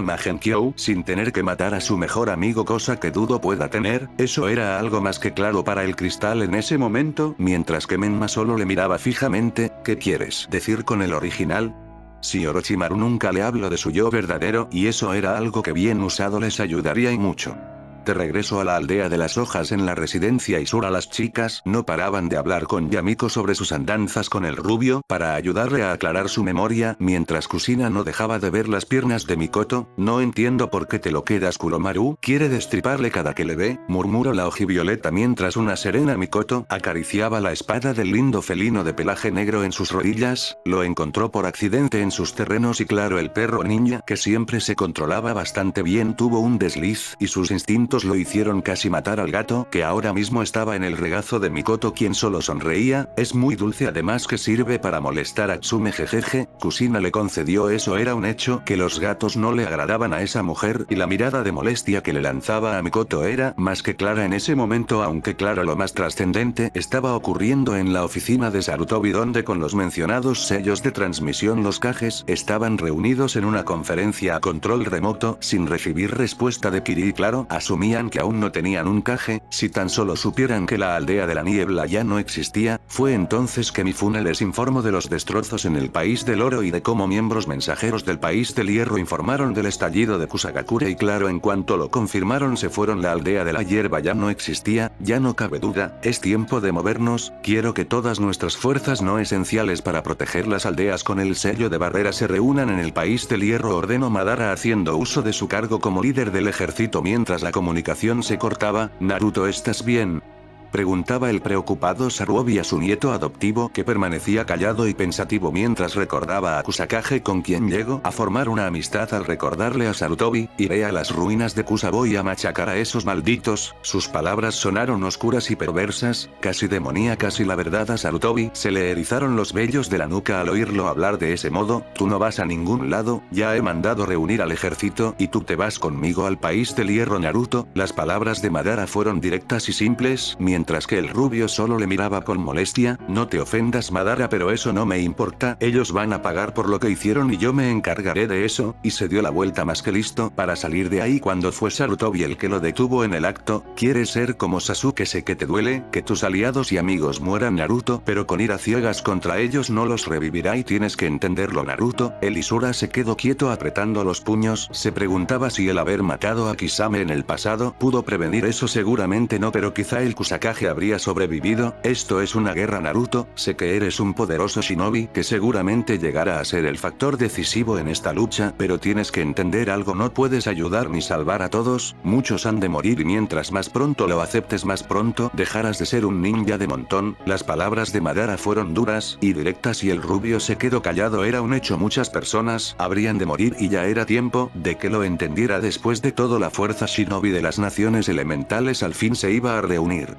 A: Magenkyo sin tener que matar a su mejor amigo, cosa que dudo pueda tener. Eso era algo más que claro para el cristal en ese momento, mientras que Menma solo le miraba fijamente. ¿Qué quieres decir con el original? Si Orochimaru nunca le habló de su yo verdadero, y eso era algo que bien usado les ayudaría y mucho. De regreso a la aldea de las hojas en la residencia Isura, las chicas no paraban de hablar con Yamiko sobre sus andanzas con el rubio para ayudarle a aclarar su memoria, mientras Kusina no dejaba de ver las piernas de Mikoto. No entiendo por qué te lo quedas, Kuromaru quiere destriparle cada que le ve, murmuró la hojivioleta mientras una serena Mikoto acariciaba la espada del lindo felino de pelaje negro en sus rodillas. Lo encontró por accidente en sus terrenos y claro el perro ninja, que siempre se controlaba bastante bien, tuvo un desliz y sus instintos lo hicieron casi matar al gato, que ahora mismo estaba en el regazo de Mikoto, quien solo sonreía. Es muy dulce, además que sirve para molestar a Tsume, jejeje. Kusina le concedió eso. Era un hecho que los gatos no le agradaban a esa mujer y la mirada de molestia que le lanzaba a Mikoto era más que clara en ese momento, aunque claro lo más trascendente estaba ocurriendo en la oficina de Sarutobi, donde con los mencionados sellos de transmisión los Kages estaban reunidos en una conferencia a control remoto sin recibir respuesta de Kiri y claro a su presumían que aún no tenían un Kage, si tan solo supieran que la aldea de la niebla ya no existía. Fue entonces que Mifune les informó de los destrozos en el país del oro y de cómo miembros mensajeros del país del hierro informaron del estallido de Kusagakure, y claro, en cuanto lo confirmaron se fueron. La aldea de la hierba ya no existía, ya no cabe duda, es tiempo de movernos. Quiero que todas nuestras fuerzas no esenciales para proteger las aldeas con el sello de barrera se reúnan en el país del hierro, ordenó Madara haciendo uso de su cargo como líder del ejército. Mientras la comunicación se cortaba, Naruto, ¿estás bien?, preguntaba el preocupado Saruobi a su nieto adoptivo, que permanecía callado y pensativo mientras recordaba a Kusakage, con quien llegó a formar una amistad al recordarle a Sarutobi: iré a las ruinas de Kusaboy a machacar a esos malditos. Sus palabras sonaron oscuras y perversas, casi demoníacas, y la verdad a Sarutobi se le erizaron los vellos de la nuca al oírlo hablar de ese modo. Tú no vas a ningún lado, ya he mandado reunir al ejército y tú te vas conmigo al país del hierro, Naruto. Las palabras de Madara fueron directas y simples, mientras que el rubio solo le miraba con molestia. No te ofendas, Madara, pero eso no me importa, ellos van a pagar por lo que hicieron y yo me encargaré de eso, y se dio la vuelta más que listo para salir de ahí cuando fue Sarutobi el que lo detuvo en el acto. ¿Quieres ser como Sasuke? Sé que te duele que tus aliados y amigos mueran, Naruto, pero con ir a ciegas contra ellos no los revivirá y tienes que entenderlo, Naruto. El Izura se quedó quieto apretando los puños, se preguntaba si el haber matado a Kisame en el pasado pudo prevenir eso. Seguramente no, pero quizá el Kusakage habría sobrevivido. Esto es una guerra, Naruto, sé que eres un poderoso shinobi que seguramente llegará a ser el factor decisivo en esta lucha, pero tienes que entender algo, no puedes ayudar ni salvar a todos, muchos han de morir y mientras más pronto lo aceptes más pronto dejarás de ser un ninja de montón. Las palabras de Madara fueron duras y directas y el rubio se quedó callado. Era un hecho, muchas personas habrían de morir y ya era tiempo de que lo entendiera. Después de todo, la fuerza shinobi de las naciones elementales al fin se iba a reunir.